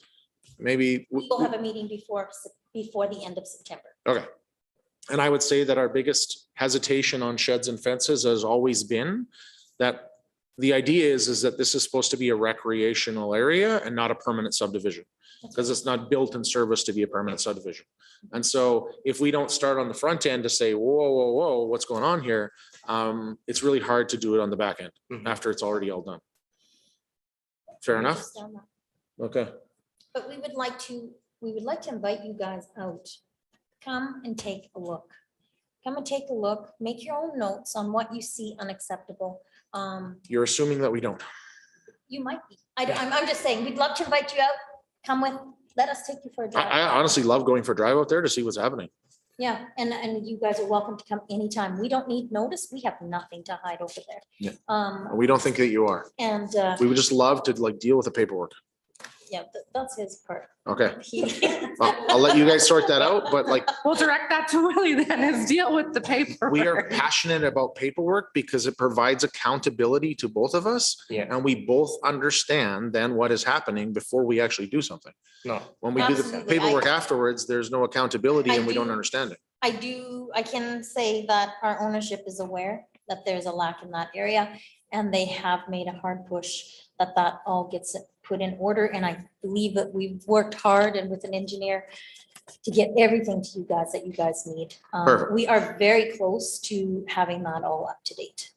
A: maybe.
I: we will have a meeting before the end of September.
A: Okay. And I would say that our biggest hesitation on sheds and fences has always been that the idea is that this is supposed to be a recreational area and not a permanent subdivision, because it's not built in service to be a permanent subdivision. And so if we don't start on the front end to say, whoa, what's going on here? It's really hard to do it on the back end after it's already all done. Fair enough?
I: Understand that.
A: Okay.
I: But we would like to invite you guys out. Come and take a look. Come and take a look, make your own notes on what you see unacceptable.
A: You're assuming that we don't.
I: You might be. I'm just saying, we'd love to invite you out. Come with, let us take you for a
A: I
I: drive.
A: honestly love going for a drive out there to see what's happening.
I: Yeah, and you guys are welcome to come anytime. We don't need notice. We have nothing to hide over there.
A: Yeah. We don't think that you are.
I: And,
A: We would just love to deal with the paperwork.
I: yeah, that's his part.
A: Okay.
I: He-
A: I'll let you guys sort that out, but
F: We'll direct that to Willie then, is deal with the paper.
A: we are passionate about paperwork because it provides accountability to both of us.
H: Yeah.
A: And we both understand then what is happening before we actually do something.
H: No,
A: When we do the
I: Absolutely.
A: paperwork afterwards, there's no accountability
I: I
A: and we don't
I: do-
A: understand it.
I: I can say that our ownership is aware that there's a lack in that area, and they have made a hard push that all gets put in order, and I believe that we've worked hard and with an engineer to get everything to you guys that you guys need.
A: Perfect.
I: We are very close to having that all up to date.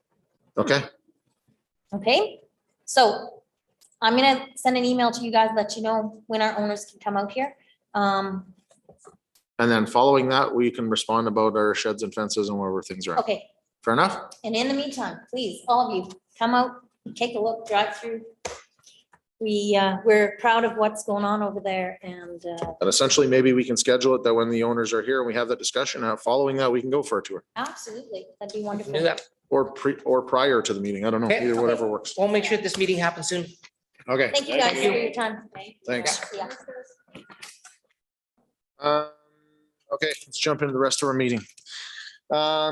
A: Okay.
I: Okay, so I'm gonna send an email to you guys, let you know when our owners can come out here.
A: And then following that, we can respond about our sheds and fences and wherever things are at.
I: Okay,
A: Fair enough?
I: and in the meantime, please, all of you, come out, take a look, drive through. we're proud of what's going on over there and,
A: And essentially, maybe we can schedule it that when the owners are here and we have that discussion, following that, we can go for a tour.
I: absolutely, that'd be
H: Do
I: wonderful.
H: that.
A: Or prior to the meeting. I don't know,
H: Okay.
A: either whatever works.
H: We'll make sure this meeting happens soon.
A: Okay,
I: Thank you guys for your time.
A: thanks.
I: Yeah.
A: Okay, let's jump into the rest of our meeting.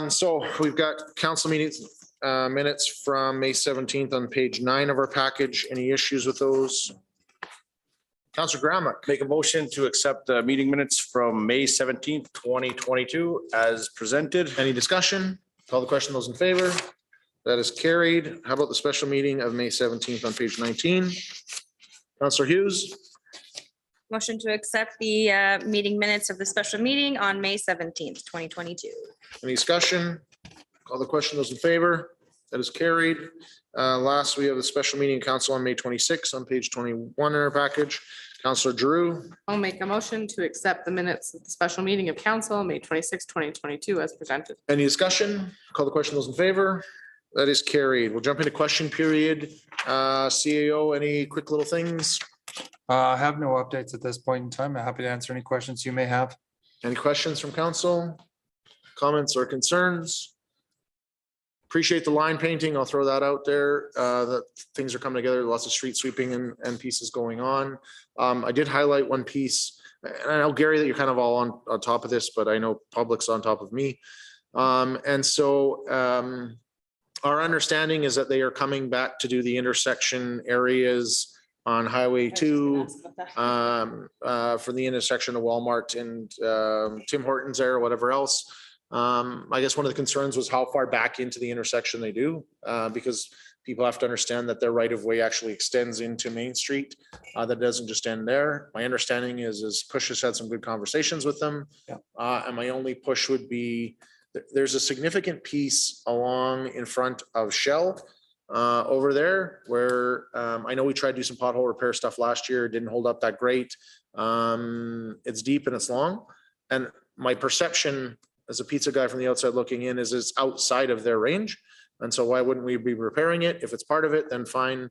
A: So we've got council meetings, minutes from May 17th on page 9 of our package. Any issues with those? Councilor Gramack,
E: Make a motion to accept the meeting minutes from May 17th, 2022 as presented.
A: any discussion? Call the question. Those in favor? That is carried. How about the special meeting of May 17th on page 19? Councilor Hughes,
G: Motion to accept the meeting minutes of the special meeting on May 17th, 2022.
A: any discussion? Call the question. Those in favor? That is carried. Last, we have the special meeting council on May 26th on page 21 in our package. Councilor Drew,
F: I'll make a motion to accept the minutes of the special meeting of council, May 26, 2022, as presented.
A: any discussion? Call the question. Those in favor? That is carried. We'll jump into question period. CAO, any quick little things?
D: I have no updates at this point in time. I'm happy to answer any questions you may have.
A: Any questions from council? Comments or concerns? Appreciate the line painting. I'll throw that out there. That things are coming together. Lots of street sweeping and pieces going on. I did highlight one piece. And I know, Gary, that you're kind of all on top of this, but I know public's on top of me. And so our understanding is that they are coming back to do the intersection areas on Highway 2 for the intersection of Walmart and Tim Hortons there, or whatever else. I guess one of the concerns was how far back into the intersection they do, because people have to understand that their right of way actually extends into Main Street. That doesn't just end there. My understanding is Push has had some good conversations with them.
D: Yeah.
A: And my only push would be, there's a significant piece along in front of Shell over there where I know we tried to do some pothole repair stuff last year. It didn't hold up that great. It's deep and it's long. And my perception as a pizza guy from the outside looking in is it's outside of their range. And so why wouldn't we be repairing it? If it's part of it, then fine,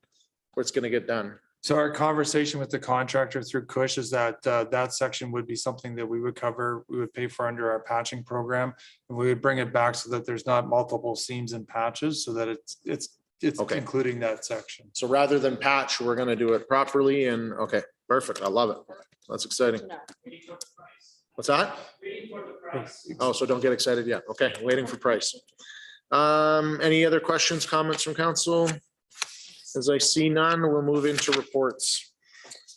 A: it's going to get done.
D: So our conversation with the contractor through Cush is that that section would be something that we would cover, we would pay for under our patching program. And we would bring it back so that there's not multiple seams and patches, so that it's
A: Okay.
D: including that section.
A: So rather than patch, we're going to do it properly and okay, perfect. I love it. That's exciting. What's that? Oh, so don't get excited yet. Okay, waiting for price. Any other questions, comments from council? As I see none, we'll move into reports.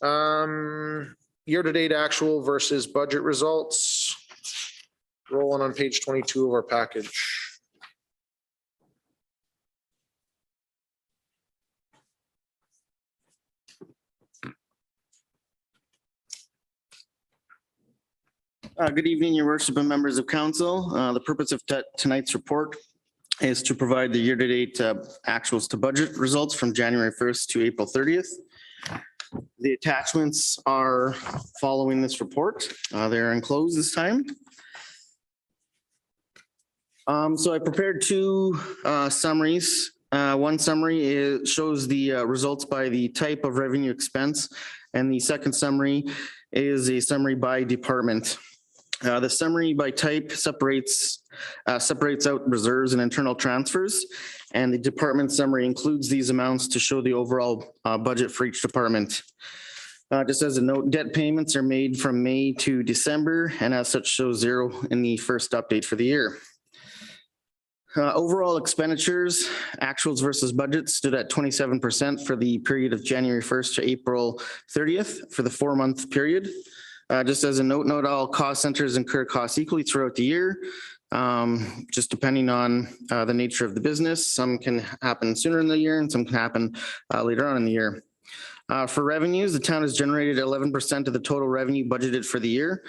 A: Year-to-date actual versus budget results. Rolling on page 22 of our package.
J: Good evening, your worship and members of council. The purpose of tonight's report is to provide the year-to-date actuals to budget results from January 1st to April 30th. The attachments are following this report. They're enclosed this time. So I prepared two summaries. One summary shows the results by the type of revenue expense, and the second summary is a summary by department. The summary by type separates out reserves and internal transfers, and the department summary includes these amounts to show the overall budget for each department. Just as a note, debt payments are made from May to December, and as such show zero in the first update for the year. Overall expenditures, actuals versus budget, stood at 27% for the period of January 1st to April 30th for the 4-month period. Just as a note, not all cost centers incur costs equally throughout the year, just depending on the nature of the business. Some can happen sooner in the year and some can happen later on in the year. For revenues, the town has generated 11% of the total revenue budgeted for the year.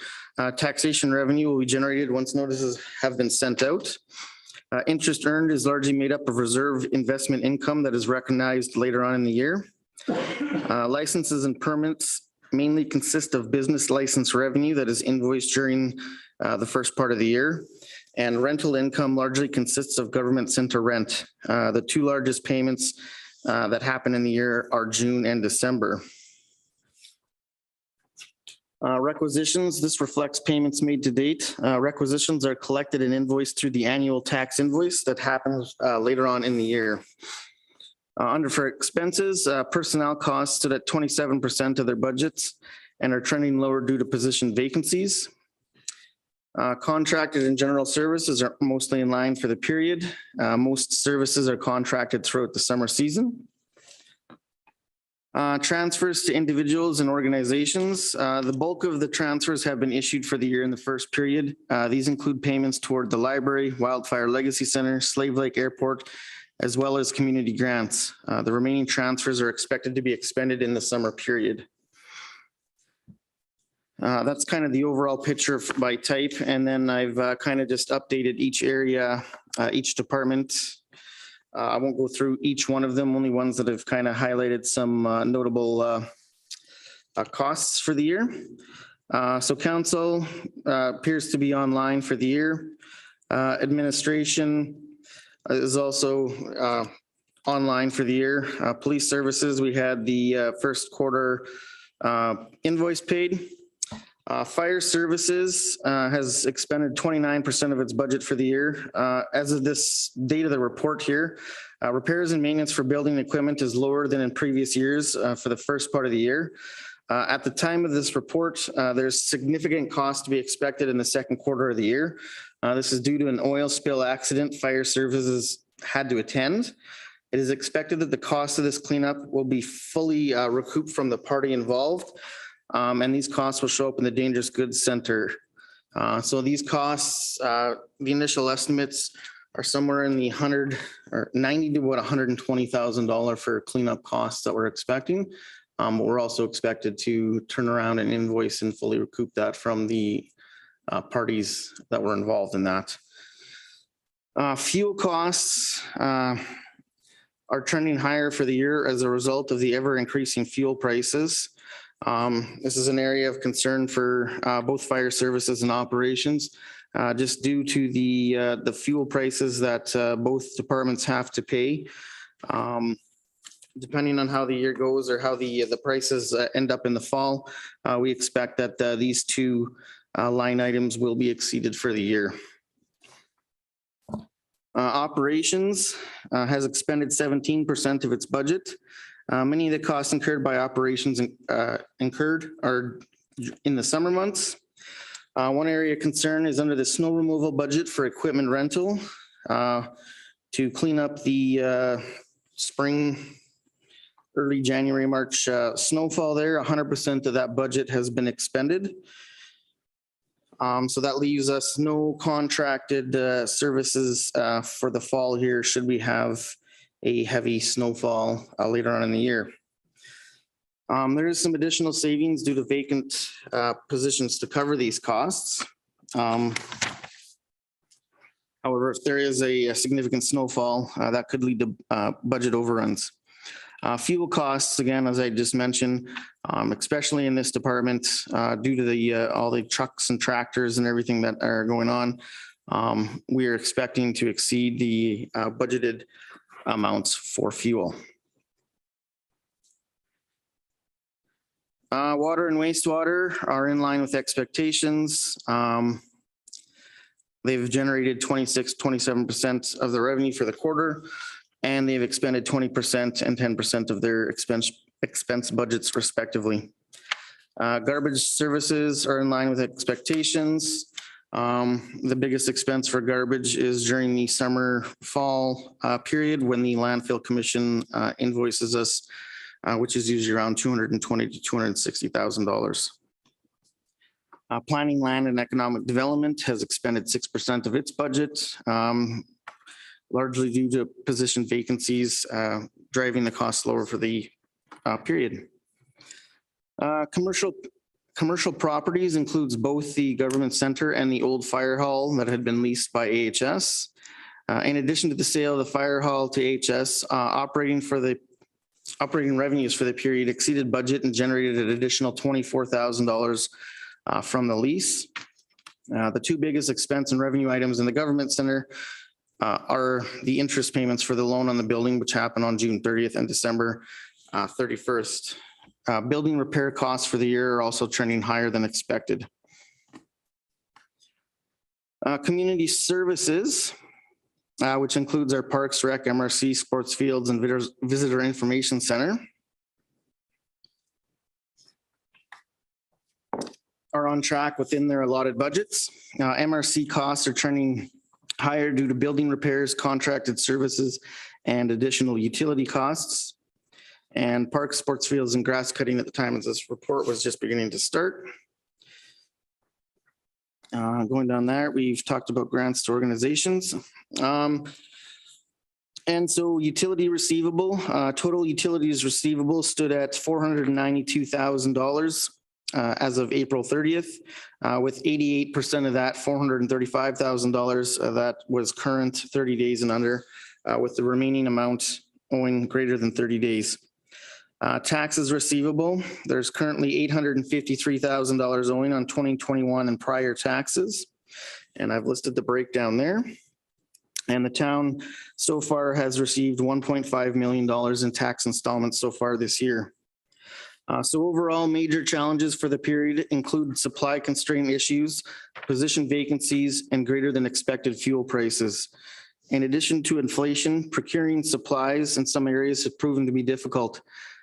J: Taxation revenue will be generated once notices have been sent out. Interest earned is largely made up of reserve investment income that is recognized later on in the year. Licenses and permits mainly consist of business license revenue that is invoiced during the first part of the year. And rental income largely consists of government center rent. The two largest payments that happen in the year are June and December. Requisitions, this reflects payments made to date. Requisitions are collected and invoiced through the annual tax invoice that happens later on in the year. Under for expenses, personnel costs stood at 27% of their budgets and are trending lower due to position vacancies. Contracted and general services are mostly in line for the period. Most services are contracted throughout the summer season. Transfers to individuals and organizations. The bulk of the transfers have been issued for the year in the first period. These include payments toward the library, Wildfire Legacy Center, Slave Lake Airport, as well as community grants. The remaining transfers are expected to be expended in the summer period. That's kind of the overall picture by type. And then I've kind of just updated each area, each department. I won't go through each one of them, only ones that have kind of highlighted some notable costs for the year. So council appears to be online for the year. Administration is also online for the year. Police services, we had the first quarter invoice paid. Fire services has expended 29% of its budget for the year. As of this date of the report here, repairs and maintenance for building equipment is lower than in previous years for the first part of the year. At the time of this report, there's significant cost to be expected in the second quarter of the year. This is due to an oil spill accident fire services had to attend. It is expected that the cost of this cleanup will be fully recouped from the party involved. And these costs will show up in the Dangerous Goods Center. So these costs, the initial estimates are somewhere in the $90,000 to about $120,000 for cleanup costs that we're expecting. We're also expected to turn around and invoice and fully recoup that from the parties that were involved in that. Fuel costs are trending higher for the year as a result of the ever increasing fuel prices. This is an area of concern for both fire services and operations, just due to the fuel prices that both departments have to pay. Depending on how the year goes or how the prices end up in the fall, we expect that these two line items will be exceeded for the year. Operations has expended 17% of its budget. Many of the costs incurred by operations incurred are in the summer months. One area of concern is under the snow removal budget for equipment rental to clean up the spring, early January, March snowfall there. 100% of that budget has been expended. So that leaves us no contracted services for the fall here should we have a heavy snowfall later on in the year. There is some additional savings due to vacant positions to cover these costs. However, if there is a significant snowfall, that could lead to budget overruns. Fuel costs, again, as I just mentioned, especially in this department, due to all the trucks and tractors and everything that are going on, we are expecting to exceed the budgeted amounts for fuel. Water and wastewater are in line with expectations. They've generated 27% of the revenue for the quarter, and they've expended 20% and 10% of their expense budgets respectively. Garbage services are in line with expectations. The biggest expense for garbage is during the summer fall period when the landfill commission invoices us, which is usually around $220,000 to $260,000. Planning, land, and economic development has expended 6% of its budget, largely due to position vacancies driving the cost lower for the period. Commercial properties includes both the government center and the old fire hall that had been leased by AHS. In addition to the sale of the fire hall to AHS, operating revenues for the period exceeded budget and generated an additional $24,000 from the lease. The two biggest expense and revenue items in the government center are the interest payments for the loan on the building, which happened on June 30th and December 31st. Building repair costs for the year are also trending higher than expected. Community services, which includes our Parks, Rec, MRC, sports fields, and visitor information center, are on track within their allotted budgets. MRC costs are trending higher due to building repairs, contracted services, and additional utility costs. And parks, sports fields, and grass cutting at the time as this report was just beginning to start. Going down there, we've talked about grants to organizations. And so utility receivable, total utilities receivable stood at $492,000 as of April 30th, with 88% of that, $435,000 that was current 30 days and under, with the remaining amount owing greater than 30 days. Taxes receivable, there's currently $853,000 owing on 2021 and prior taxes. And I've listed the breakdown there. And the town so far has received $1.5 million in tax installments so far this year. So overall, major challenges for the period include supply constraint issues, position vacancies, and greater than expected fuel prices. In addition to inflation, procuring supplies in some areas have proven to be difficult.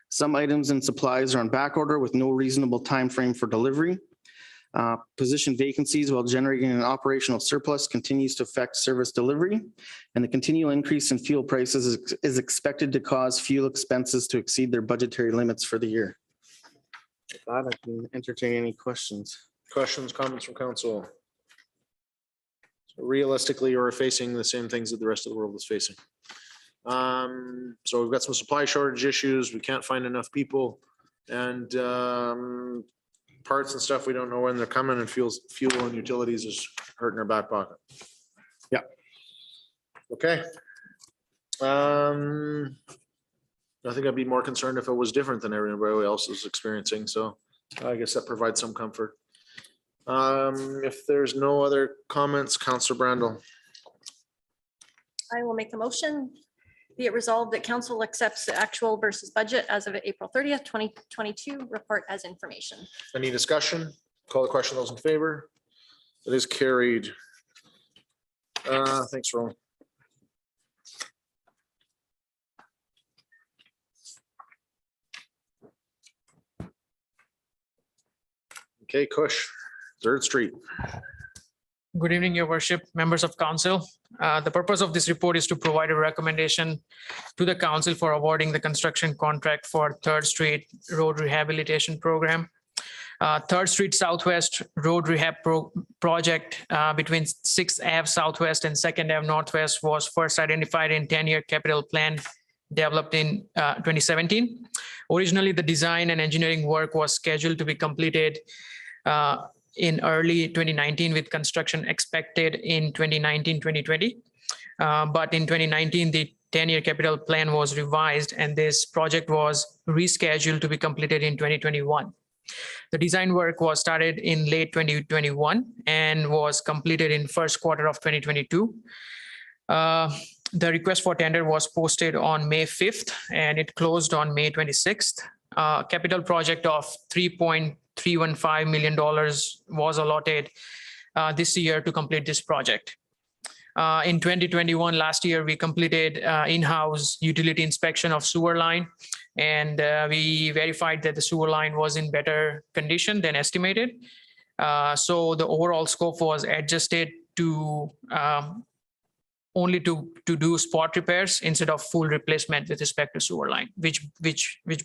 J: Some items and supplies are on back order with no reasonable time frame for delivery. Position vacancies while generating an operational surplus continues to affect service delivery, and the continual increase in fuel prices is expected to cause fuel expenses to exceed their budgetary limits for the year. With that, I can entertain any questions.
A: Questions, comments from council? So realistically, we're facing the same things that the rest of the world is facing. So we've got some supply shortage issues. We can't find enough people, and parts and stuff. We don't know when they're coming, and fuel and utilities is hurting our back pocket.
J: Yeah.
A: Okay. I think I'd be more concerned if it was different than everybody else is experiencing. So I guess that provides some comfort. If there's no other comments, Councillor Brandel.
C: I will make the motion. Be it resolved that council accepts the actual versus budget as of April 30th, 2022 report as information.
A: Any discussion? Call the question. Those in favor? It is carried. Thanks, Roland. Okay, Kush, 3rd Street.
K: Good evening, Your Worship, members of council. The purpose of this report is to provide a recommendation to the council for awarding the construction contract for 3rd Street Road Rehabilitation Program. 3rd Street Southwest Road Rehab Project between 6th Ave Southwest and 2nd Ave Northwest was first identified in 10-year capital plan developed in 2017. Originally, the design and engineering work was scheduled to be completed in early 2019 with construction expected in 2019-2020. But in 2019, the 10-year capital plan was revised and this project was rescheduled to be completed in 2021. The design work was started in late 2021 and was completed in first quarter of 2022. The request for tender was posted on May 5th and it closed on May 26th. Capital project of $3.315 million was allotted this year to complete this project. In 2021, last year, we completed in-house utility inspection of sewer line, and we verified that the sewer line was in better condition than estimated. So the overall scope was adjusted to only to do spot repairs instead of full replacement with respect to sewer line, which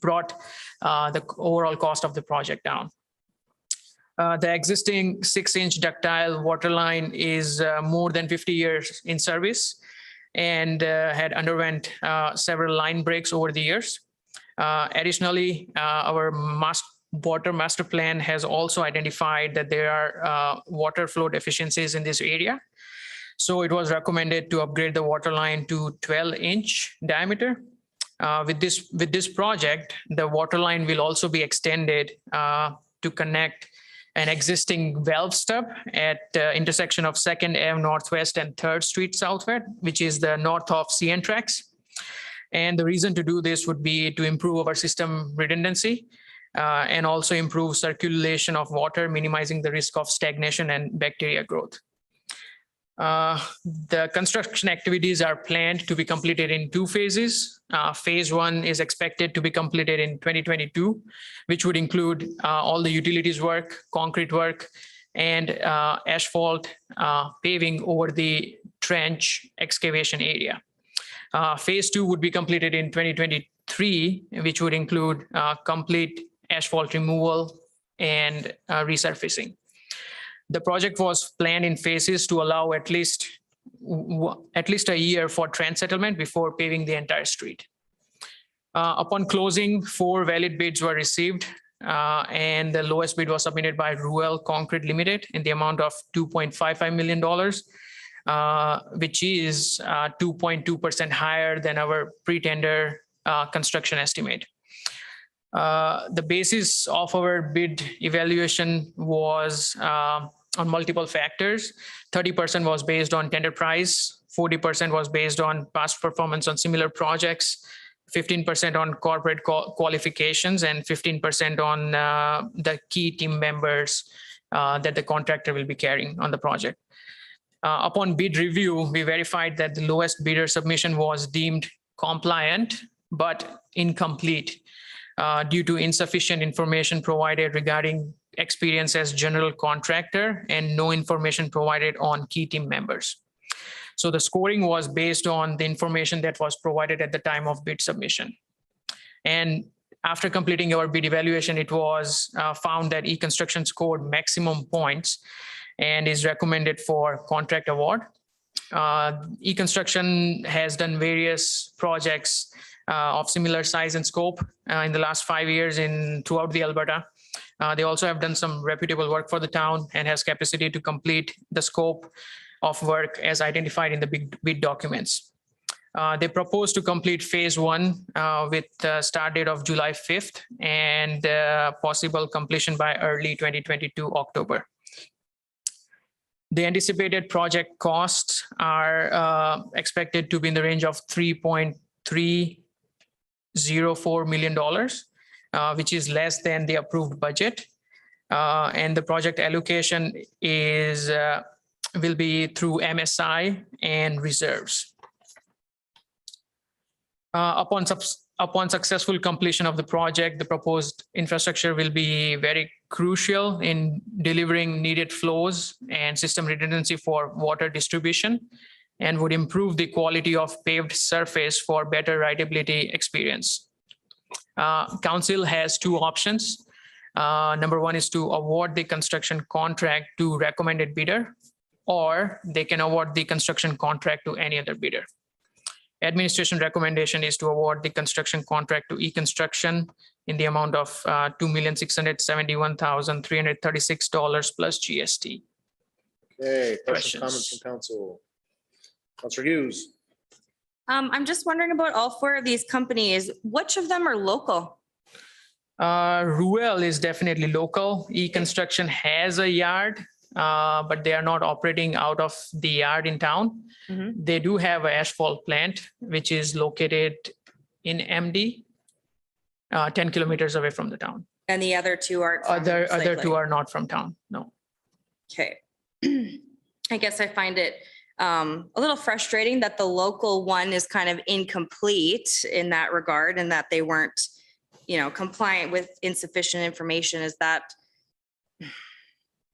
K: brought the overall cost of the project down. The existing 6-inch ductile water line is more than 50 years in service and had underwent several line breaks over the years. Additionally, our water master plan has also identified that there are water flow deficiencies in this area. So it was recommended to upgrade the water line to 12-inch diameter. With this project, the water line will also be extended to connect an existing valve stub at intersection of Second Ave Northwest and Third Street Southwest, which is the north of CN tracks. And the reason to do this would be to improve our system redundancy and also improve circulation of water, minimizing the risk of stagnation and bacteria growth. The construction activities are planned to be completed in 2 phases. Phase 1 is expected to be completed in 2022, which would include all the utilities work, concrete work, and asphalt paving over the trench excavation area. Phase 2 would be completed in 2023, which would include complete asphalt removal and resurfacing. The project was planned in phases to allow at least a year for trench settlement before paving the entire street. Upon closing, 4 valid bids were received, and the lowest bid was submitted by Ruel Concrete Limited in the amount of $2.55 million, which is 2.2% higher than our pre-tender construction estimate. The basis of our bid evaluation was on multiple factors. 30% was based on tender price, 40% was based on past performance on similar projects, 15% on corporate qualifications, and 15% on the key team members that the contractor will be carrying on the project. Upon bid review, we verified that the lowest bidder submission was deemed compliant but incomplete due to insufficient information provided regarding experience as general contractor and no information provided on key team members. So the scoring was based on the information that was provided at the time of bid submission. And after completing our bid evaluation, it was found that E-Construction scored maximum points and is recommended for contract award. E-Construction has done various projects of similar size and scope in the last 5 years throughout the Alberta. They also have done some reputable work for the town and has capacity to complete the scope of work as identified in the bid documents. They propose to complete phase 1 with the start date of July 5th and possible completion by early 2022 October. The anticipated project costs are expected to be in the range of $3.304 million, which is less than the approved budget. And the project allocation will be through MSI and reserves. Upon successful completion of the project, the proposed infrastructure will be very crucial in delivering needed flows and system redundancy for water distribution, and would improve the quality of paved surface for better rideability experience. Council has 2 options. Number 1 is to award the construction contract to recommended bidder, or they can award the construction contract to any other bidder. Administration recommendation is to award the construction contract to E-Construction in the amount of $2,671,336 plus GST.
A: Okay, questions,
K: Questions?
A: comments from council? Councilor Hughes.
G: I'm just wondering about all 4 of these companies. Which of them are local?
K: Ruel is definitely local. E-Construction has a yard, but they are not operating out of the yard in town.
G: Mhm.
K: They do have an asphalt plant, which is located in MD, 10 kilometers away from the town.
G: And the other 2 aren't. from
K: Other
G: Slave
K: 2
G: Lake?
K: are not from town, no.
G: Okay. I guess I find it a little frustrating that the local one is kind of incomplete in that regard and that they weren't, compliant with insufficient information. Is that,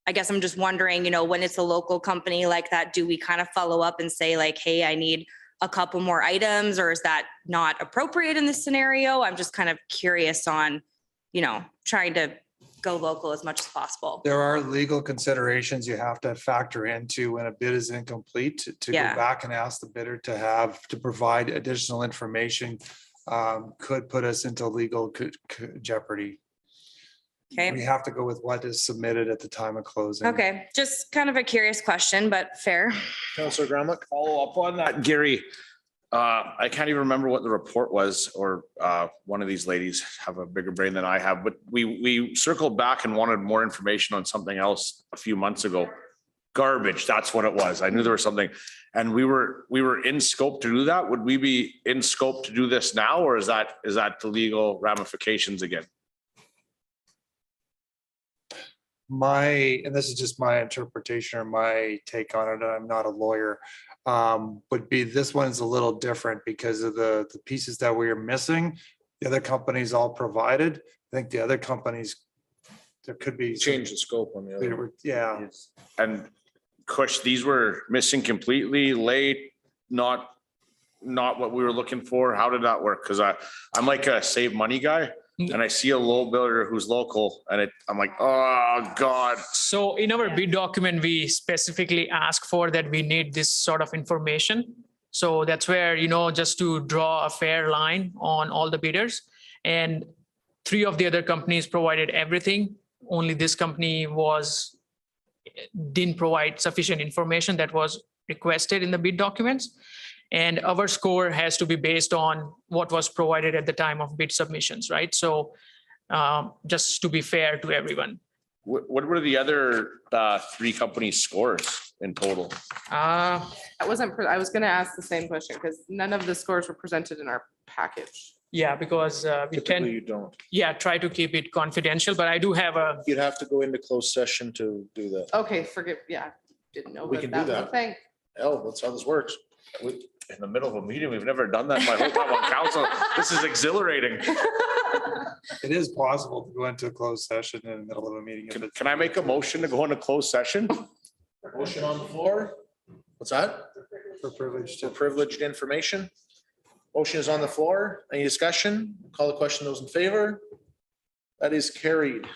G: I guess I'm just wondering, when it's a local company like that, do we kind of follow up and say like, hey, I need a couple more items, or is that not appropriate in this scenario? I'm just kind of curious on, trying to go local as much as possible.
D: There are legal considerations you have to factor into when a bid is incomplete to go
G: Yeah.
D: back and ask the bidder to provide additional information could put us into legal jeopardy. We
G: Okay.
D: have to go with what is submitted at the time of closing.
G: Okay. Just kind of a curious question, but fair.
A: Councilor Grumlock.
E: Follow up on that, Gary. I can't even remember what the report was, or one of these ladies have a bigger brain than I have, but we circled back and wanted more information on something else a few months ago. Garbage, that's what it was. I knew there was something. And we were in scope to do that. Would we be in scope to do this now, or is that the legal ramifications again?
D: And this is just my interpretation or my take on it, I'm not a lawyer, would be this one's a little different because of the pieces that we are missing. The other companies all provided. I think the other companies, there could be.
A: Change the scope on the other.
D: Yeah.
E: And Kush, these were missing completely, late, not what we were looking for. How did that work? Because I'm like a save money guy, and I see a low bidder who's local, and I'm like, oh God.
K: So in our bid document, we specifically ask for that we need this sort of information. So that's where, just to draw a fair line on all the bidders. And 3 of the other companies provided everything. Only this company didn't provide sufficient information that was requested in the bid documents. And our score has to be based on what was provided at the time of bid submissions, right? So just to be fair to everyone.
E: What were the other 3 companies' scores in total?
F: I was going to ask the same question because none of the scores were presented in our package.
K: Yeah, because we
A: Typically
K: can,
A: you don't.
K: try to keep it confidential, but I do have
A: You'd have to go into closed session to do that.
F: Okay, didn't know
A: We
F: that
A: can
F: that
A: do
F: was a
A: that.
F: thing.
A: Oh, that's how this works.
E: In the middle of a meeting, we've never done that in my whole time on council. This is exhilarating.
D: It is possible to go into a closed session in the middle of a meeting.
E: Can I make a motion to go into closed session?
A: Motion on the floor. What's that?
D: For privilege
A: For
D: to.
A: privileged information. Motion is on the floor. Any discussion? Call the question. Those in favor? That is carried.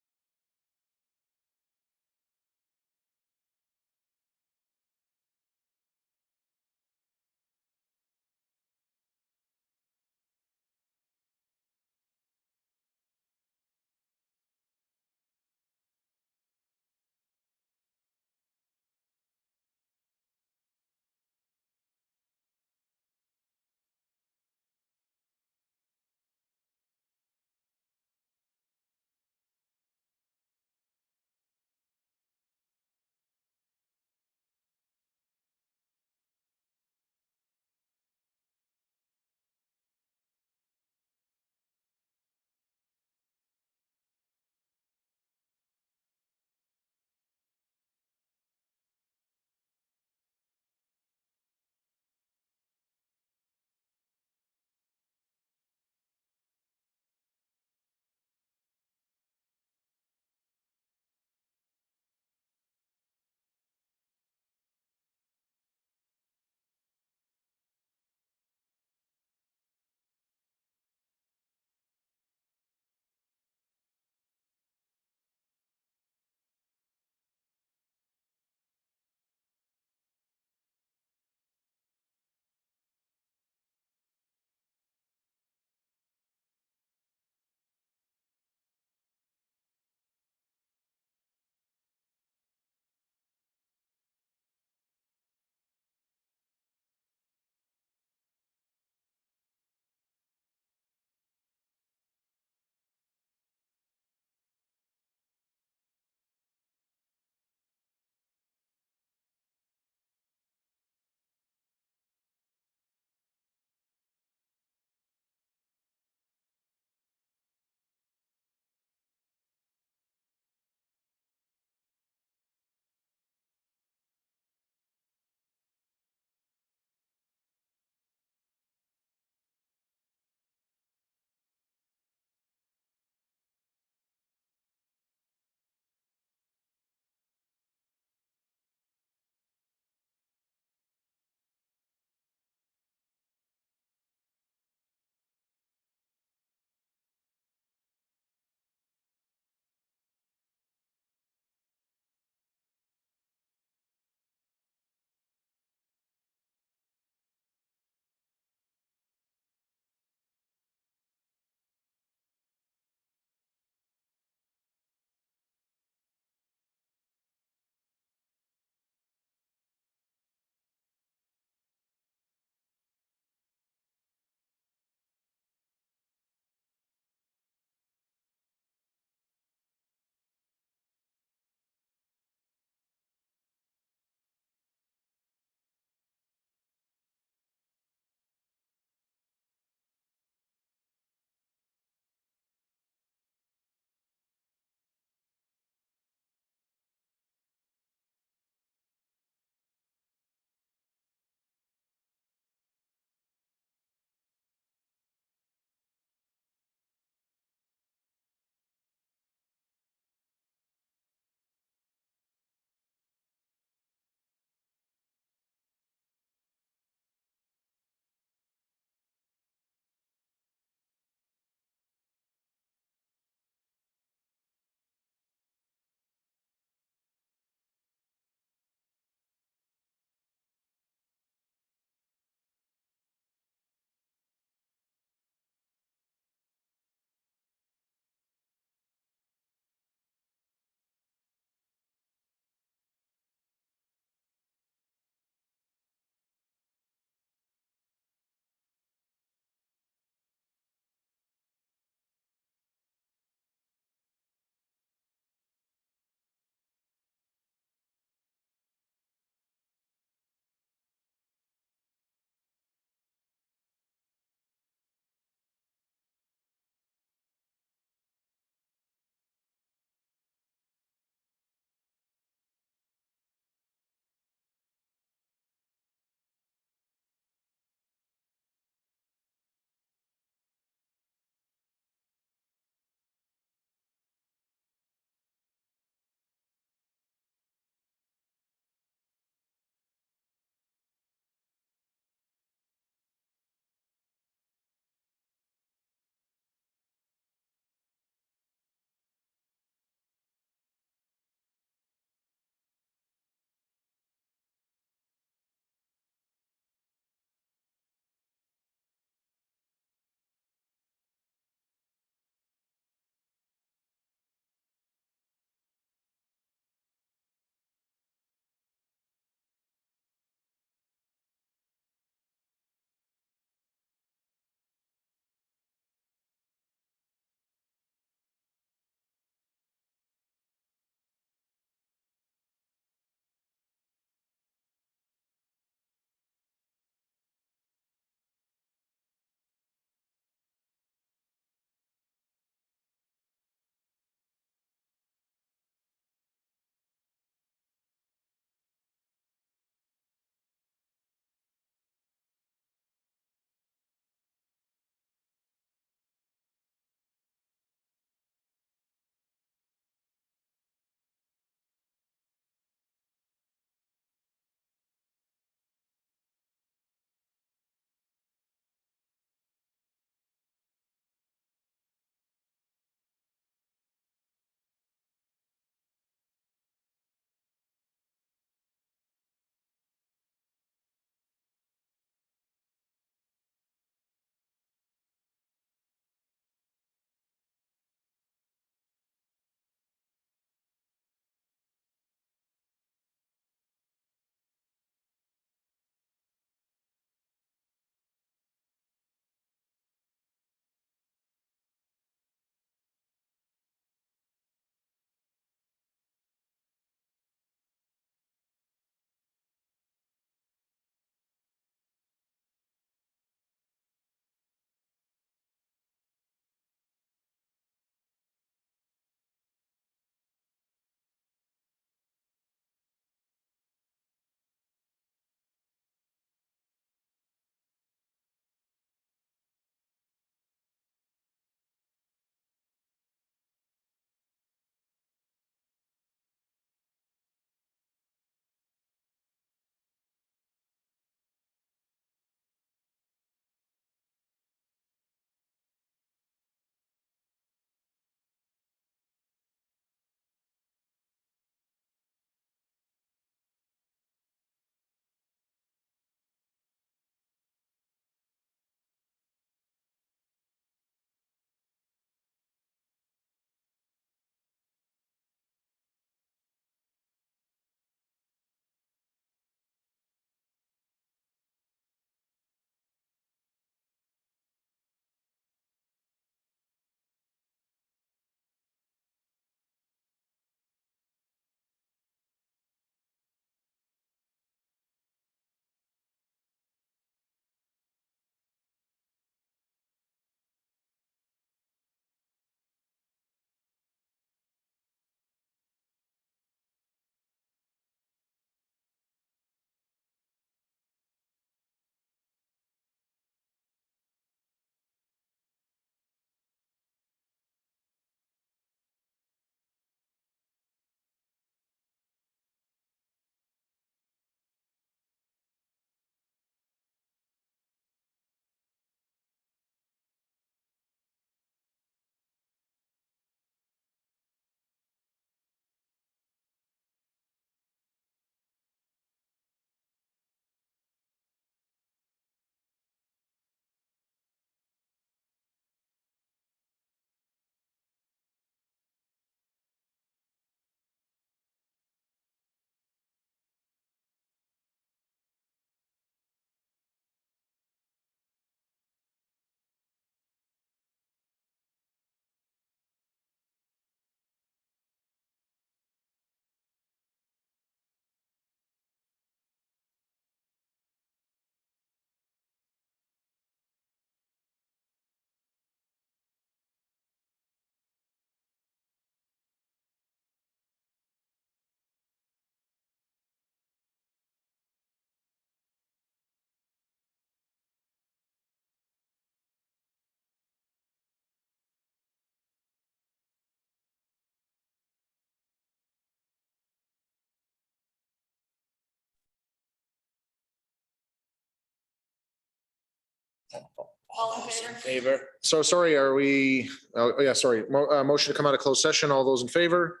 G: All in favor?
E: Favor.
A: So sorry, are we, oh, yeah, sorry, motion to come out of closed session. All those in favor?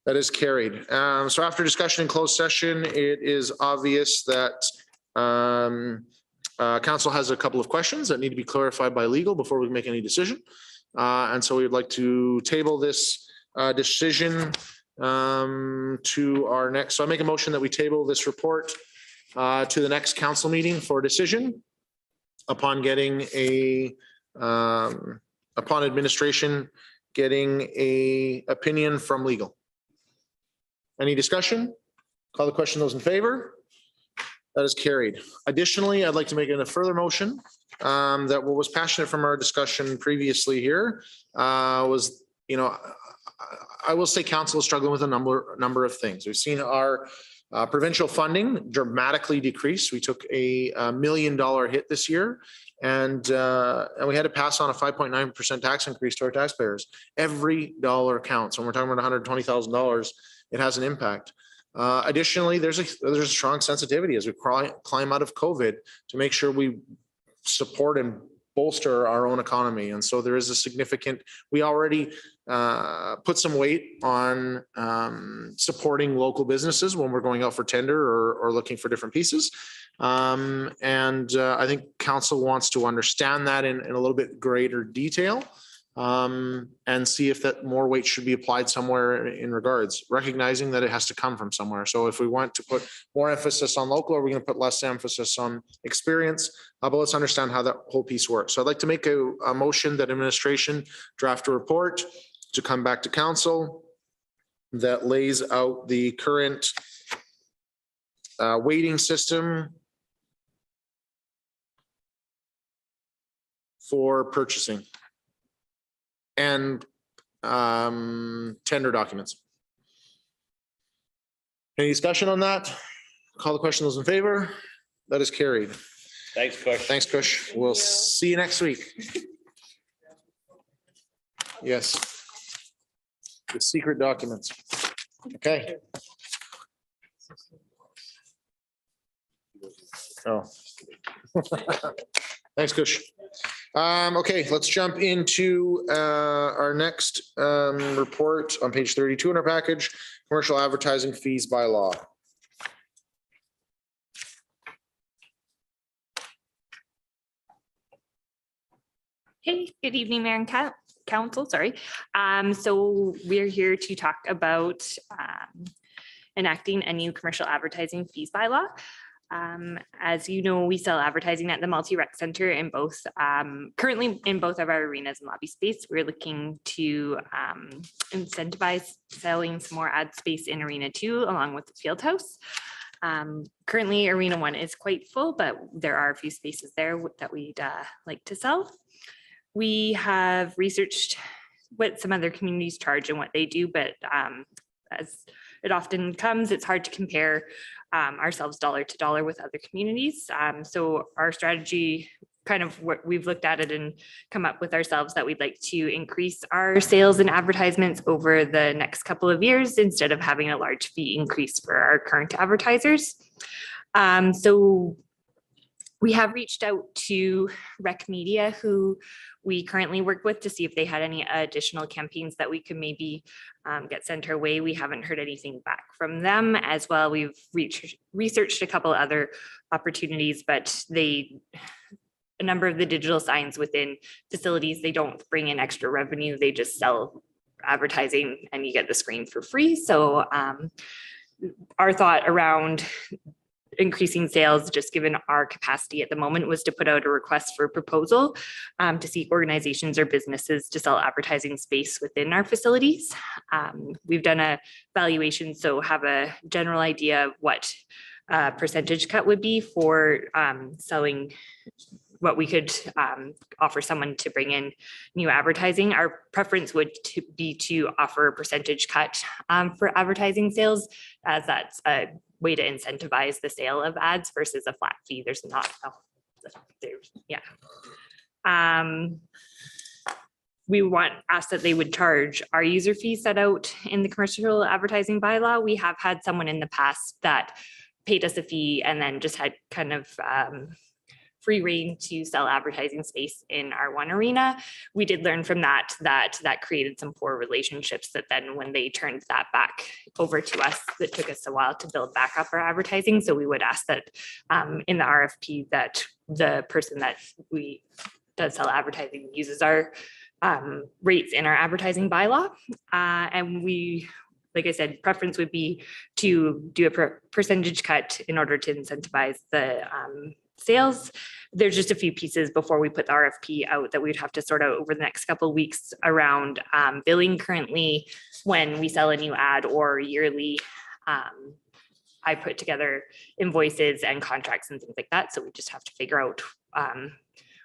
A: That is carried. So after discussion in closed session, it is obvious that council has a couple of questions that need to be clarified by legal before we make any decision. And so we'd like to table this decision to our next. So I make a motion that we table this report to the next council meeting for decision upon getting upon administration getting a opinion from legal. Any discussion? Call the question. Those in favor? That is carried. Additionally, I'd like to make a further motion that what was passionate from our discussion previously here was, you know, I will say council is struggling with a number of things. We've seen our provincial funding dramatically decrease. We took a $1 million hit this year, and we had to pass on a 5.9% tax increase to our taxpayers. Every dollar counts. When we're talking about $120,000, it has an impact. Additionally, there's a strong sensitivity as we climb out of COVID to make sure we support and bolster our own economy. And so there is a significant, we already put some weight on supporting local businesses when we're going out for tender or looking for different pieces. And I think council wants to understand that in a little bit greater detail and see if that more weight should be applied somewhere in regards, recognizing that it has to come from somewhere. So if we want to put more emphasis on local, are we going to put less emphasis on experience? But let's understand how that whole piece works. So I'd like to make a motion that administration draft a report to come back to council that lays out the current weighting system for purchasing and tender documents. Any discussion on that? Call the question. Those in favor? That is carried.
E: Thanks, Kush.
A: Thanks, Kush. We'll see you next week. Yes. The secret documents. Okay. Oh. Thanks, Kush. Okay, let's jump into our next report on page 32 in our package, commercial advertising fees by law.
L: Hey, good evening, Mayor and Council, sorry. So we're here to talk about enacting a new commercial advertising fees bylaw. As you know, we sell advertising at the multi-rec center in both, currently in both of our arenas and lobby space. We're looking to incentivize selling some more ad space in Arena 2 along with the field house. Currently Arena 1 is quite full, but there are a few spaces there that we'd like to sell. We have researched what some other communities charge and what they do, but as it often comes, it's hard to compare ourselves dollar to dollar with other communities. So our strategy, kind of what we've looked at it and come up with ourselves that we'd like to increase our sales and advertisements over the next couple of years instead of having a large fee increase for our current advertisers. So we have reached out to Rec Media, who we currently work with, to see if they had any additional campaigns that we could maybe get sent our way. We haven't heard anything back from them as well. We've researched a couple other opportunities, but a number of the digital signs within facilities, they don't bring in extra revenue. They just sell advertising and you get the screen for free. So our thought around increasing sales, just given our capacity at the moment, was to put out a request for proposal to seek organizations or businesses to sell advertising space within our facilities. We've done a valuation, so have a general idea of what percentage cut would be for selling what we could offer someone to bring in new advertising. Our preference would be to offer a percentage cut for advertising sales, as that's a way to incentivize the sale of ads versus a flat fee. There's not, yeah. We ask that they would charge our user fee set out in the commercial advertising bylaw. We have had someone in the past that paid us a fee and then just had kind of free reign to sell advertising space in our one arena. We did learn from that created some poor relationships that then when they turned that back over to us, it took us a while to build back up our advertising. So we would ask that in the RFP that the person that we does sell advertising uses our rates in our advertising bylaw. And we, like I said, preference would be to do a percentage cut in order to incentivize the sales. There's just a few pieces before we put the RFP out that we'd have to sort out over the next couple of weeks around billing. Currently, when we sell a new ad or yearly, I put together invoices and contracts and things like that. So we just have to figure out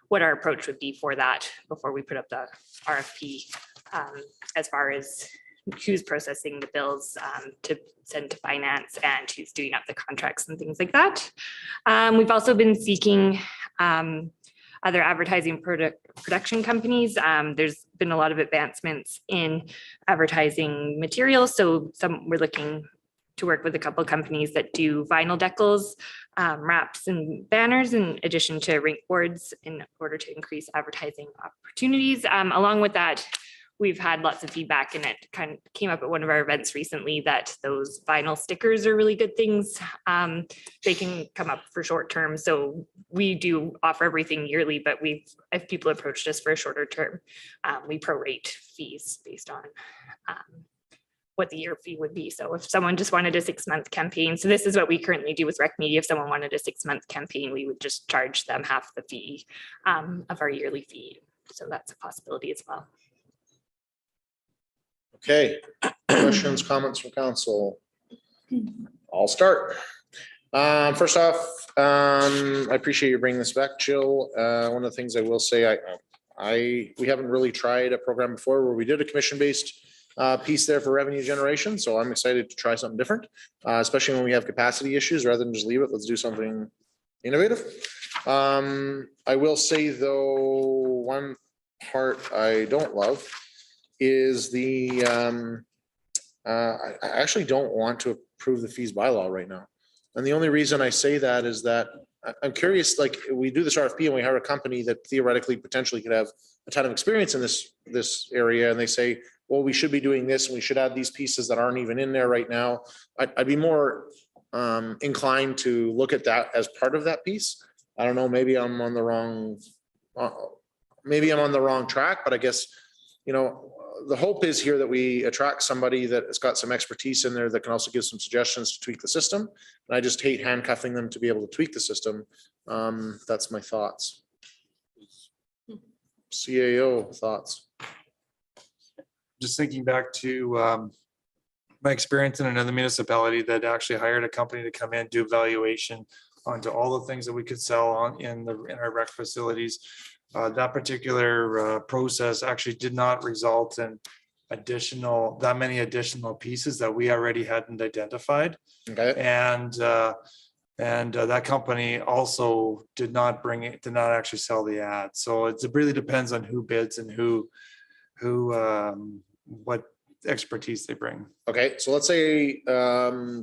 L: what our approach would be for that before we put up the RFP, as far as who's processing the bills to send to finance and who's doing up the contracts and things like that. We've also been seeking other advertising production companies. There's been a lot of advancements in advertising materials. So we're looking to work with a couple of companies that do vinyl decals, wraps and banners in addition to rink boards in order to increase advertising opportunities. Along with that, we've had lots of feedback, and it kind of came up at one of our events recently that those vinyl stickers are really good things. They can come up for short term. So we do offer everything yearly, but if people approached us for a shorter term, we prorate fees based on what the year fee would be. So if someone just wanted a 6-month campaign, so this is what we currently do with Rec Media. If someone wanted a 6-month campaign, we would just charge them half the fee of our yearly fee. So that's a possibility as well.
A: Okay, questions, comments from council? I'll start. First off, I appreciate you bringing this back, Jill. One of the things I will say, we haven't really tried a program before where we did a commission-based piece there for revenue generation. So I'm excited to try something different, especially when we have capacity issues. Rather than just leave it, let's do something innovative. I will say though, one part I don't love is I actually don't want to approve the fees bylaw right now. And the only reason I say that is that I'm curious, like we do this RFP and we hire a company that theoretically potentially could have a ton of experience in this area, and they say, well, we should be doing this and we should add these pieces that aren't even in there right now. I'd be more inclined to look at that as part of that piece. I don't know, maybe I'm on the wrong track, but I guess, the hope is here that we attract somebody that has got some expertise in there that can also give some suggestions to tweak the system. And I just hate handcuffing them to be able to tweak the system. That's my thoughts. CAO thoughts.
D: Just thinking back to my experience in another municipality that actually hired a company to come in, do evaluation onto all the things that we could sell in our rec facilities. That particular process actually did not result in that many additional pieces that we already hadn't identified.
A: Okay.
D: And that company also did not actually sell the ad. So it really depends on who bids and what expertise they bring.
A: Okay, so let's say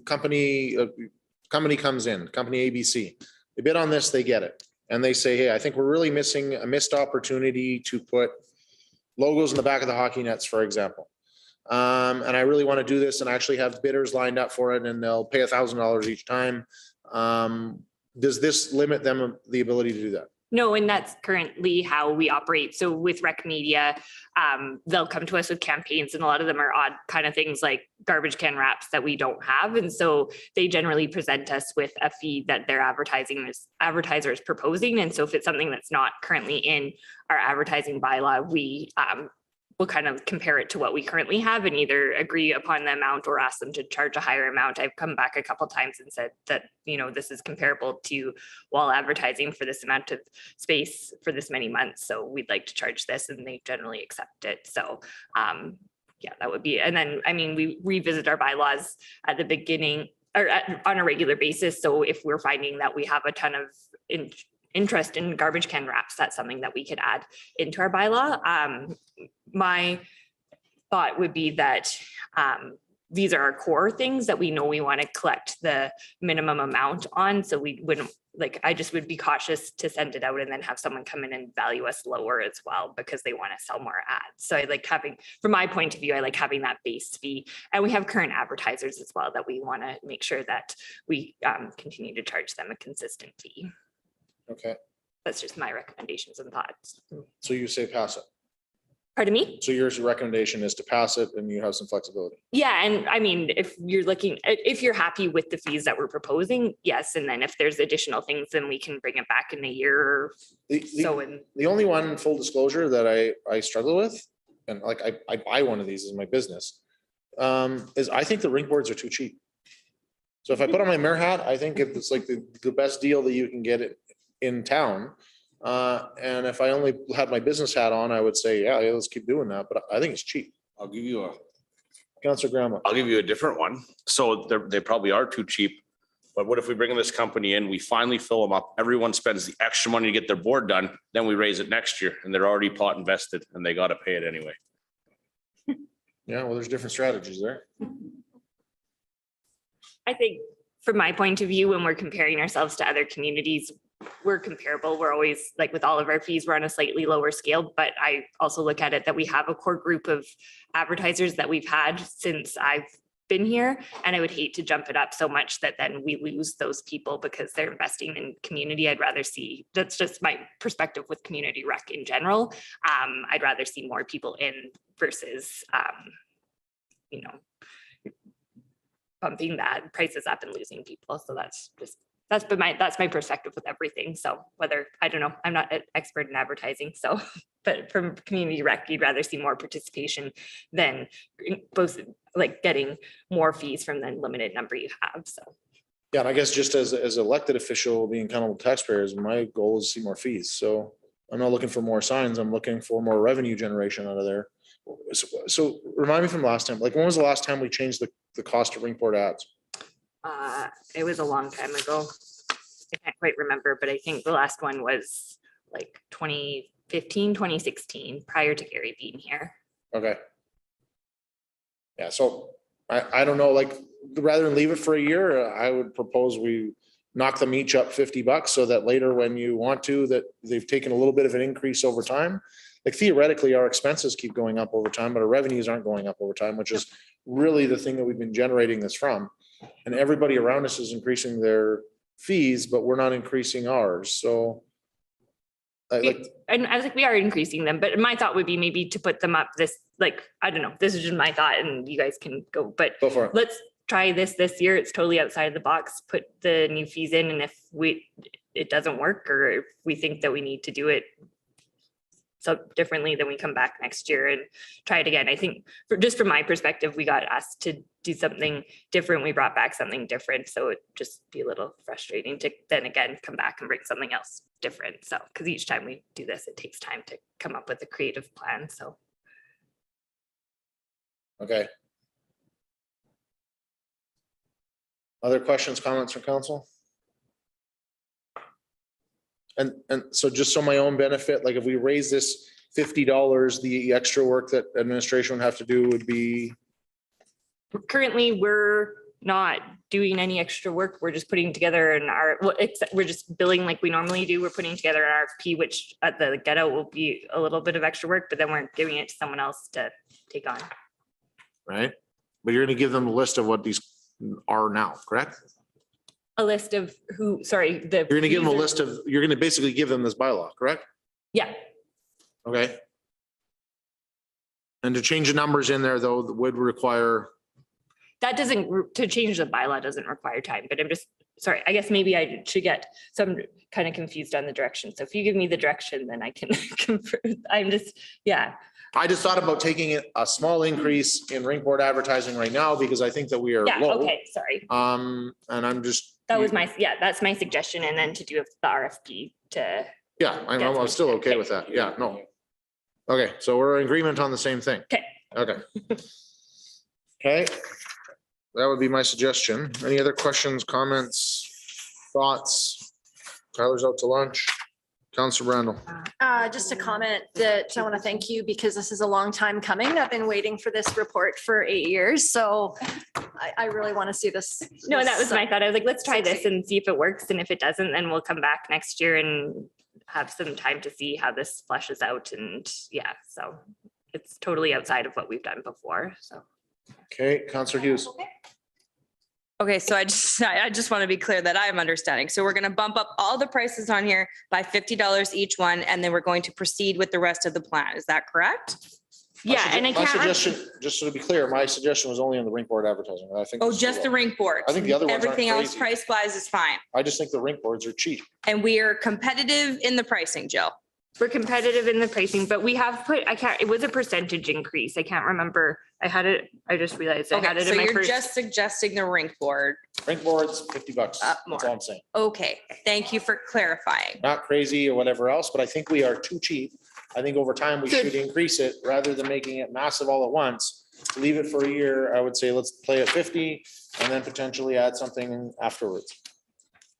A: company comes in, company ABC. They bid on this, they get it. And they say, hey, I think we're really missing a missed opportunity to put logos in the back of the hockey nets, for example. And I really want to do this and actually have bidders lined up for it, and they'll pay $1,000 each time. Does this limit them the ability to do that?
L: No, and that's currently how we operate. So with Rec Media, they'll come to us with campaigns, and a lot of them are odd kind of things like garbage can wraps that we don't have. And so they generally present us with a fee that their advertiser is proposing. And so if it's something that's not currently in our advertising bylaw, we we'll kind of compare it to what we currently have and either agree upon the amount or ask them to charge a higher amount. I've come back a couple of times and said that, this is comparable to wall advertising for this amount of space for this many months. So we'd like to charge this, and they generally accept it. So yeah, that would be, and then, we revisit our bylaws at the beginning or on a regular basis. So if we're finding that we have a ton of interest in garbage can wraps, that's something that we could add into our bylaw. My thought would be that these are our core things that we know we want to collect the minimum amount on. So we wouldn't, like, I just would be cautious to send it out and then have someone come in and value us lower as well because they want to sell more ads. So I like having, from my point of view, I like having that base fee. And we have current advertisers as well that we want to make sure that we continue to charge them a consistent fee.
A: Okay,
L: That's just my recommendations and thoughts.
A: so you say pass it.
L: Pardon me?
A: So your recommendation is to pass it and you have some flexibility.
L: Yeah, and I mean, if you're looking, if you're happy with the fees that we're proposing, yes, and then if there's additional things, then we can bring it back in a year or so. And
A: The only one, full disclosure, that I struggle with, and like I buy one of these as my business, is I think the rink boards are too cheap. So if I put on my mayor hat, I think it's like the best deal that you can get it in town. And if I only had my business hat on, I would say, yeah, let's keep doing that, but I think it's cheap.
E: I'll give you
A: Councilor Grandma.
E: a different one. So they probably are too cheap. But what if we bring this company in, we finally fill them up, everyone spends the extra money to get their board done, then we raise it next year and they're already pot invested and they got to pay it anyway.
A: Yeah, well, there's different strategies there.
L: I think from my point of view, when we're comparing ourselves to other communities, we're comparable. We're always like with all of our fees, we're on a slightly lower scale, but I also look at it that we have a core group of advertisers that we've had since I've been here. And I would hate to jump it up so much that then we lose those people because they're investing in community. I'd rather see, that's just my perspective with community rec in general. I'd rather see more people in versus, you know, bumping that prices up and losing people. So that's my perspective with everything. So whether, I don't know, I'm not an expert in advertising. So, but from community rec, you'd rather see more participation than both like getting more fees from the limited number you have. So.
A: Yeah, and I guess just as elected official, being accountable to taxpayers, my goal is to see more fees. So I'm not looking for more signs. I'm looking for more revenue generation out of there. So remind me from last time, like when was the last time we changed the cost of ring board ads?
L: It was a long time ago. I can't quite remember, but I think the last one was like 2015, 2016, prior to Gary being here.
A: Okay. Yeah, so I don't know, like, rather than leave it for a year, I would propose we knock them each up $50 so that later when you want to, that they've taken a little bit of an increase over time. Like theoretically, our expenses keep going up over time, but our revenues aren't going up over time, which is really the thing that we've been generating this from. And everybody around us is increasing their fees, but we're not increasing ours. So
L: and I was like, we are increasing them, but my thought would be maybe to put them up this, like, I don't know, this is just my thought and you guys can go, but
A: go for it.
L: Let's try this year. It's totally outside of the box, put the new fees in. And if it doesn't work, or if we think that we need to do it so differently, then we come back next year and try it again. I think just from my perspective, we got asked to do something different. We brought back something different. So it'd just be a little frustrating to then again, come back and bring something else different. So, because each time we do this, it takes time to come up with a creative plan. So.
A: Okay. Other questions, comments from council? And so just so my own benefit, like if we raise this $50, the extra work that administration would have to do would be?
L: Currently, we're not doing any extra work. We're just putting together we're just billing like we normally do. We're putting together an RFP, which at the get out will be a little bit of extra work, but then we're giving it to someone else to take on.
A: Right. But you're going to give them a list of what these are now, correct?
L: A list of who, sorry,
A: You're going to give them a list of, you're going to basically give them this bylaw, correct?
L: Yeah.
A: Okay. And to change the numbers in there though, would require.
L: That to change the bylaw doesn't require time, but I'm just, sorry, I guess maybe I should get some kind of confused on the direction. So if you give me the direction, then I can confirm. I'm just, yeah.
A: I just thought about taking a small increase in ring board advertising right now because I think that we are
L: Yeah,
A: low.
L: okay, sorry.
A: And I'm just.
L: That was that's my suggestion. And then to do the RFP to.
A: Yeah, I'm still okay with that. Yeah, no. Okay, so we're in agreement on the same thing.
L: Okay.
A: Okay. Okay. That would be my suggestion. Any other questions, comments, thoughts? Tyler's out to lunch. Counselor Brandel.
C: Just a comment that I want to thank you because this is a long time coming. I've been waiting for this report for 8 years, so I really want to see this.
L: No, that was my thought. I was like, let's try this
C: succeed.
L: and see if it works. And if it doesn't, then we'll come back next year and have some time to see how this flushes out. And yeah, so it's totally outside of what we've done before. So.
A: Okay, Counselor Hughes.
G: Okay, so I just want to be clear that I'm understanding. So we're going to bump up all the prices on here by $50 each one, and then we're going to proceed with the rest of the plan. Is that correct?
L: Yeah, and I
A: My
L: can't.
A: suggestion, just to be clear, my suggestion was only on the rink board advertising. I think.
G: Oh,
A: this is
G: just the rink board.
A: I think the other ones aren't
G: Everything else
A: crazy.
G: price wise is fine.
A: I just think the rink boards are cheap.
G: And we are competitive in the pricing, Jill.
L: We're competitive in the pricing, but we have put, it was a percentage increase. I can't remember. I had it, I just realized I had
G: Okay,
L: it
G: so
L: in my
G: you're
L: first.
G: just suggesting the rink board.
A: Rink boards, $50. That's
G: more.
A: all I'm saying.
G: Okay, thank you for clarifying.
A: Not crazy or whatever else, but I think we are too cheap. I think over time we
L: So-
A: should increase it rather than making it massive all at once. Leave it for a year. I would say let's play at 50 and then potentially add something afterwards.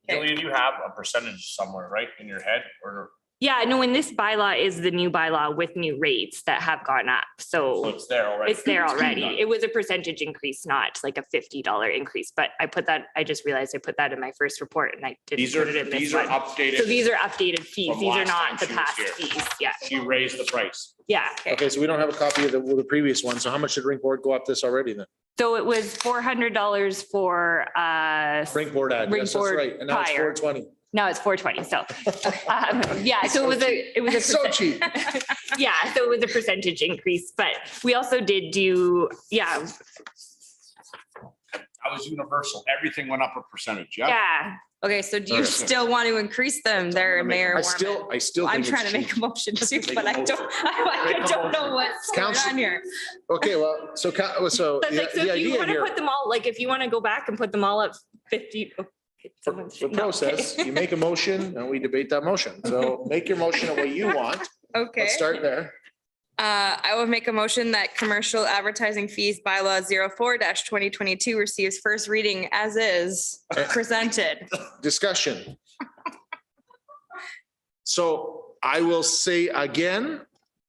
E: Julia, you have a percentage somewhere, right, in your head or?
L: Yeah, no, and this bylaw is the new bylaw with new rates that have gone up.
E: So
L: So
E: it's there already.
L: it's there already. It was a percentage increase, not like a $50 increase, but I put that, I just realized I put that in my first report and I didn't
E: These are,
L: put it in this
E: these are
L: one.
E: updated.
L: So these are updated fees.
E: From
L: These are
E: last
L: not
E: time
L: the
E: she was
L: past
E: here.
L: fees. Yeah,
E: She raised the price.
L: yeah.
A: Okay, so we don't have a copy of the previous one. So how much did rink board go up this already then?
L: So it was $400 for,
A: Rink board ad,
L: Rink
A: yes, that's
L: board
A: right. And now it's
L: prior.
A: 420.
L: now it's 420. So, yeah, so it was a.
A: So
L: percent-
A: cheap.
L: Yeah, so it was a percentage increase, but we also did do, yeah,
E: That was universal. Everything went up a percentage, yeah?
L: yeah.
G: Okay, so do you
A: Okay.
G: still want to increase them there, Mayor?
A: I
G: Warman?
A: still.
G: I'm
A: think
G: trying
A: it's
G: to make
A: cheap.
G: a motion too,
E: Make
G: but
E: a
G: I don't,
E: motion.
G: I don't know what's going
A: Council-
G: on here.
A: Okay, well, so
L: So
A: the
L: it's like, so
A: the
L: if you
A: idea
L: want to
A: here
L: put them all, like, if you want to go back and put them all at 50. okay,
A: for
L: someone's-
A: for
L: no,
A: process,
L: okay.
A: you make a motion and we debate that motion. So make your motion the way you want.
G: Okay.
A: Let's start there.
G: I will make a motion that commercial advertising fees bylaw 04-2022 receives first reading as is presented.
A: Discussion. So I will say again,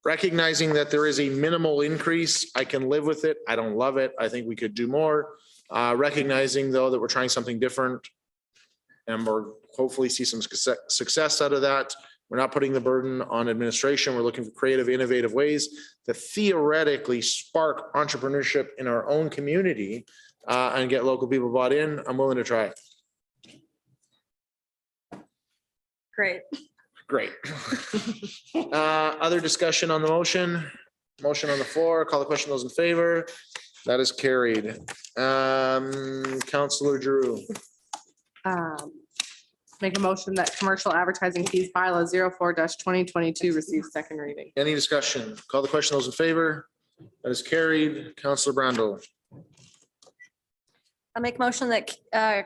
A: recognizing that there is a minimal increase, I can live with it. I don't love it. I think we could do more. Recognizing though that we're trying something different and we're hopefully see some success out of that. We're not putting the burden on administration. We're looking for creative, innovative ways to theoretically spark entrepreneurship in our own community and get local people bought in. I'm willing to try it.
G: Great.
A: Great. Other discussion on the motion? Motion on the floor, call the question, those in favor? That is carried. Counselor Drew,
F: Make a motion that commercial advertising fees bylaw 04-2022 receive second reading.
A: any discussion? Call the question, those in favor? That is carried. Counselor Brandel,
C: I make motion that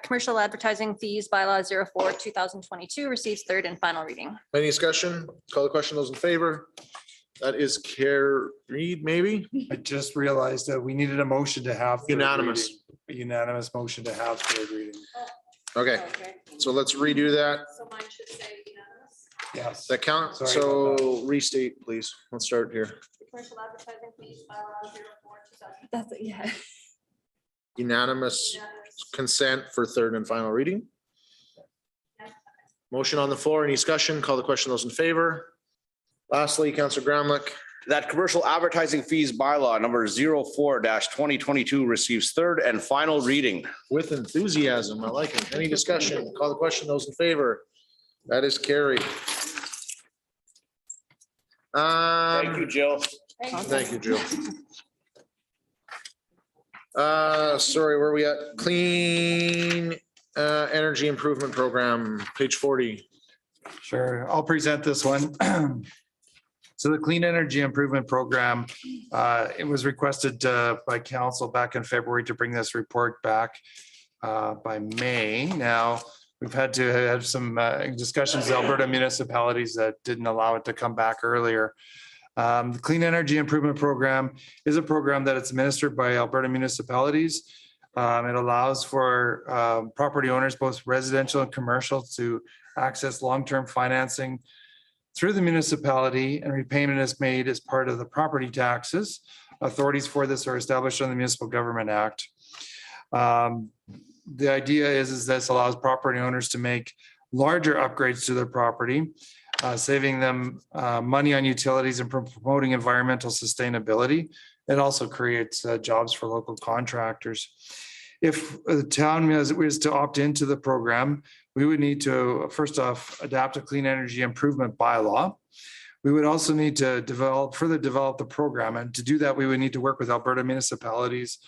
C: commercial advertising fees bylaw 04/2022 receives third and final reading.
A: any discussion? Call the question, those in favor? That is carried, maybe?
D: I just realized that we needed a motion to have. third
A: Unanimous.
D: reading. A unanimous motion to have third reading.
A: Okay, so let's redo that.
C: So mine should say unanimous.
D: Yes.
A: That count,
D: Sorry
A: so
D: about
A: restate, please. Let's start here.
C: Commercial advertising fees bylaw 04/2022.
L: That's, yeah.
A: Unanimous consent for third and final reading. Motion on the floor, any discussion? Call the question, those in favor? Lastly, Counselor Gramlich,
E: That commercial advertising fees bylaw number 04-2022 receives third and final reading.
A: with enthusiasm, I like it. Any discussion? Call the question, those in favor? That is carried.
E: Thank you, Jill.
A: Thank you, Jill. Sorry, where are we at? Clean Energy Improvement Program, page 40.
D: Sure, I'll present this one. So the Clean Energy Improvement Program, it was requested by council back in February to bring this report back by May. Now, we've had to have some discussions with Alberta municipalities that didn't allow it to come back earlier. The Clean Energy Improvement Program is a program that it's administered by Alberta municipalities. It allows for property owners, both residential and commercial, to access long-term financing through the municipality and repayment is made as part of the property taxes. Authorities for this are established on the Municipal Government Act. The idea is this allows property owners to make larger upgrades to their property, saving them money on utilities and promoting environmental sustainability. It also creates jobs for local contractors. If the town was to opt into the program, we would need to, first off, adapt a clean energy improvement bylaw. We would also need to further develop the program. And to do that, we would need to work with Alberta municipalities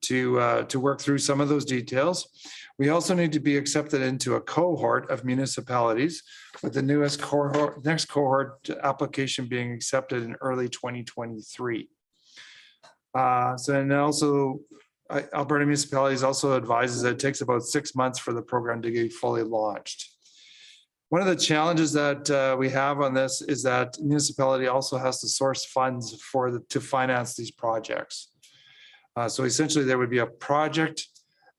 D: to work through some of those details. We also need to be accepted into a cohort of municipalities, with the next cohort application being accepted in early 2023. Alberta municipalities also advises that it takes about 6 months for the program to get fully launched. One of the challenges that we have on this is that municipality also has to source funds to finance these projects. So essentially, there would be a project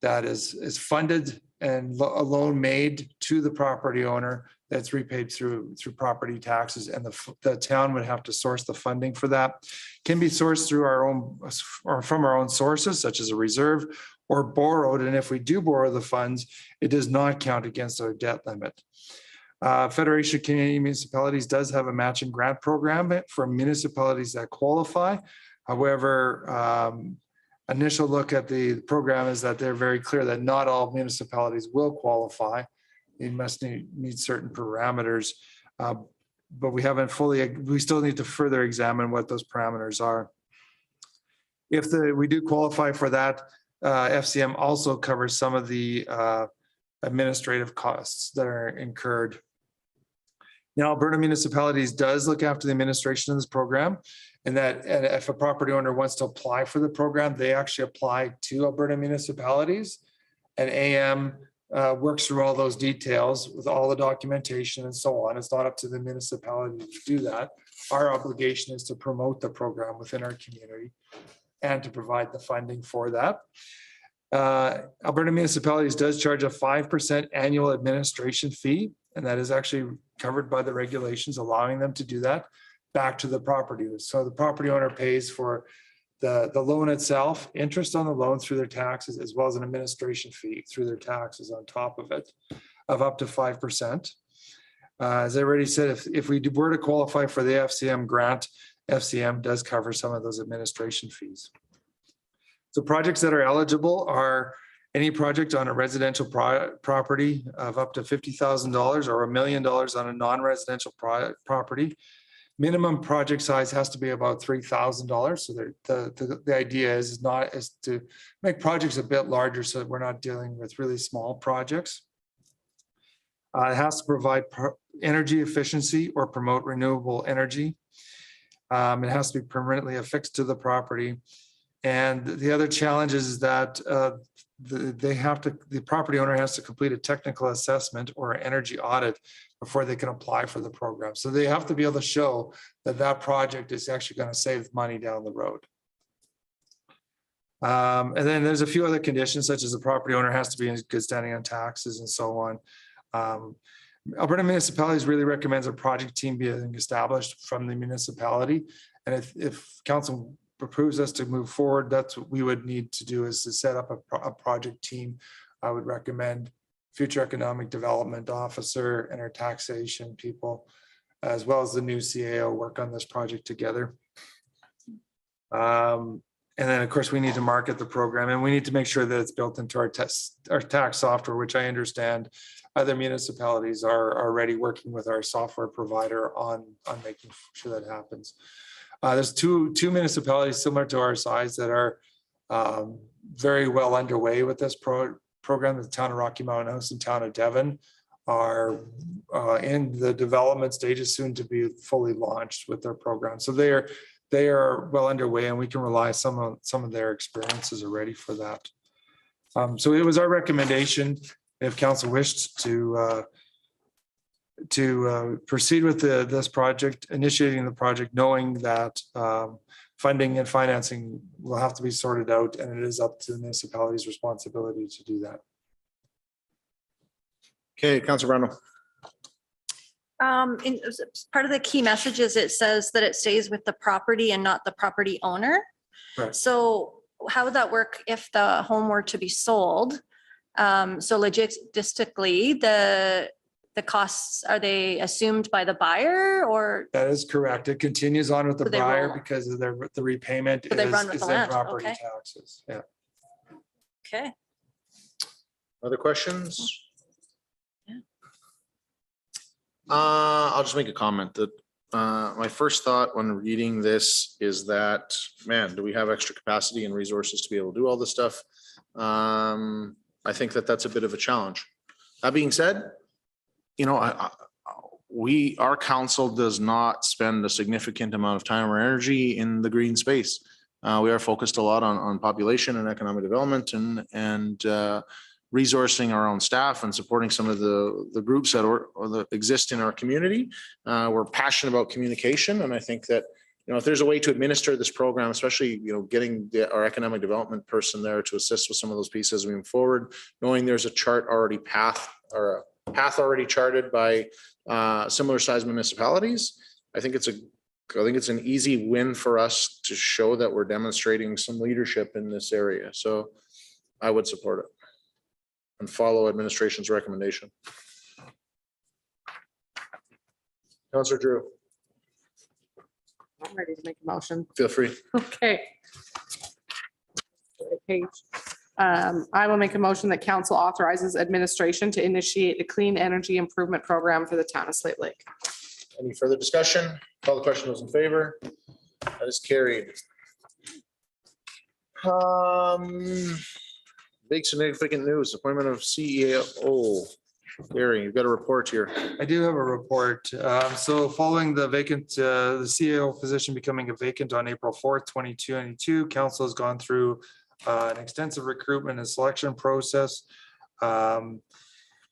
D: that is funded and a loan made to the property owner that's repaid through property taxes, and the town would have to source the funding for that. Can be sourced through our own or from our own sources, such as a reserve, or borrowed. And if we do borrow the funds, it does not count against our debt limit. Federation of Canadian Municipalities does have a matching grant program for municipalities that qualify. However, initial look at the program is that they're very clear that not all municipalities will qualify. They must meet certain parameters, but we still need to further examine what those parameters are. If we do qualify for that, FCM also covers some of the administrative costs that are incurred. Now, Alberta municipalities does look after the administration of this program, and if a property owner wants to apply for the program, they actually apply to Alberta municipalities, and AM works through all those details with all the documentation and so on. It's not up to the municipality to do that. Our obligation is to promote the program within our community and to provide the funding for that. Alberta municipalities does charge a 5% annual administration fee, and that is actually covered by the regulations allowing them to do that back to the property. So the property owner pays for the loan itself, interest on the loan through their taxes, as well as an administration fee through their taxes on top of it of up to 5%. As I already said, if we were to qualify for the FCM grant, FCM does cover some of those administration fees. So projects that are eligible are any project on a residential property of up to $50,000 or $1 million on a non-residential property. Minimum project size has to be about $3,000. So the idea is to make projects a bit larger so that we're not dealing with really small projects. It has to provide energy efficiency or promote renewable energy. It has to be permanently affixed to the property. And the other challenge is that the property owner has to complete a technical assessment or an energy audit before they can apply for the program. So they have to be able to show that that project is actually going to save money down the road. And then there's a few other conditions, such as the property owner has to be in good standing on taxes and so on. Alberta municipalities really recommends a project team being established from the municipality. And if council approves us to move forward, that's what we would need to do, is to set up a project team. I would recommend future economic development officer and our taxation people, as well as the new CAO, work on this project together. And then of course we need to market the program, and we need to make sure that it's built into our tax software, which I understand other municipalities are already working with our software provider on making sure that happens. There's two municipalities similar to our size that are very well underway with this program. The town of Rocky Mountain House and town of Devon are in the development stages, soon to be fully launched with their program. So they are well underway, and we can rely on some of their experiences already for that. So it was our recommendation, if council wished to proceed with this project, initiating the project, knowing that funding and financing will have to be sorted out, and it is up to the municipality's responsibility to do that.
A: Okay, Councilor Brando.
C: Part of the key messages, it says that it stays with the property and not the property owner.
D: Right.
C: So how would that work if the home were to be sold? So logistically, the costs, are they assumed by the buyer or?
D: That is correct. It continues on with the
C: So they
D: buyer
C: roll-
D: because of the repayment
C: So they run with
D: is
C: the
D: their
C: land,
D: property
C: okay.
D: taxes. Yeah.
C: Okay.
A: Other questions? I'll just make a comment that my first thought when reading this is that, man, do we have extra capacity and resources to be able to do all this stuff? I think that that's a bit of a challenge. That being said, you know, our council does not spend a significant amount of time or energy in the green space. We are focused a lot on population and economic development and resourcing our own staff and supporting some of the groups that exist in our community. We're passionate about communication, and I think that, you know, if there's a way to administer this program, especially, you know, getting our economic development person there to assist with some of those pieces moving forward, knowing there's a chart already path already charted by similar sized municipalities, I think it's an easy win for us to show that we're demonstrating some leadership in this area. So I would support it and follow administration's recommendation. Councillor Drew,
F: I'm ready to make a motion.
A: feel free.
F: Okay. Page. I will make a motion that council authorizes administration to initiate the clean energy improvement program for the town of Slate Lake.
A: Any further discussion? Call the question, those in favor? That is carried. Big significant news, appointment of CEO. Gary, you've got a report here.
D: I do have a report. So following the CEO position becoming a vacant on April 4th, 2022, council has gone through an extensive recruitment and selection process.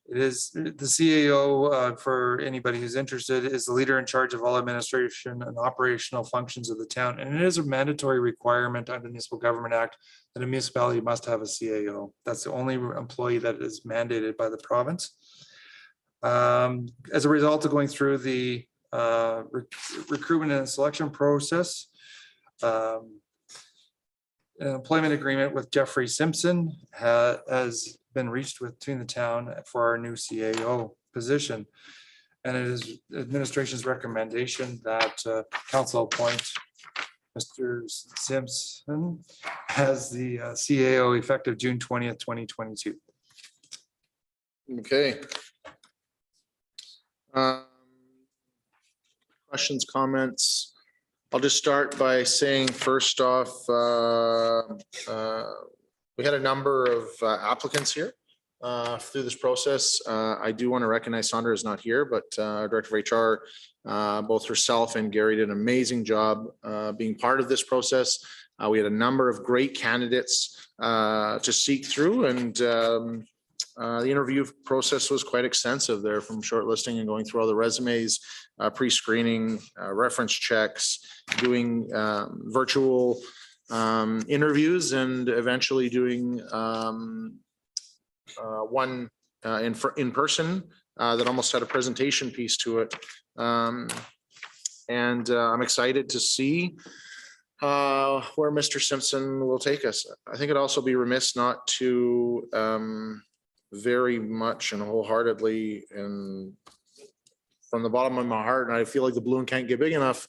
D: It is the CAO, for anybody who's interested, is the leader in charge of all administration and operational functions of the town. And it is a mandatory requirement under the Municipal Government Act that a municipality must have a CAO. That's the only employee that is mandated by the province. As a result of going through the recruitment and selection process, an employment agreement with Jeffrey Simpson has been reached between the town for our new CAO position. And it is administration's recommendation that council appoint Mr. Simpson as the CAO effective June 20th, 2022.
A: Okay. Questions, comments? I'll just start by saying, first off, we had a number of applicants here through this process. I do want to recognize Sandra is not here, but our Director of HR, both herself and Gary did an amazing job being part of this process. We had a number of great candidates to seek through, and the interview process was quite extensive there, from shortlisting and going through all the resumes, pre-screening, reference checks, doing virtual interviews, and eventually doing one in person that almost had a presentation piece to it. And I'm excited to see where Mr. Simpson will take us. I think it'd also be remiss not to very much and wholeheartedly, and from the bottom of my heart, and I feel like the balloon can't get big enough,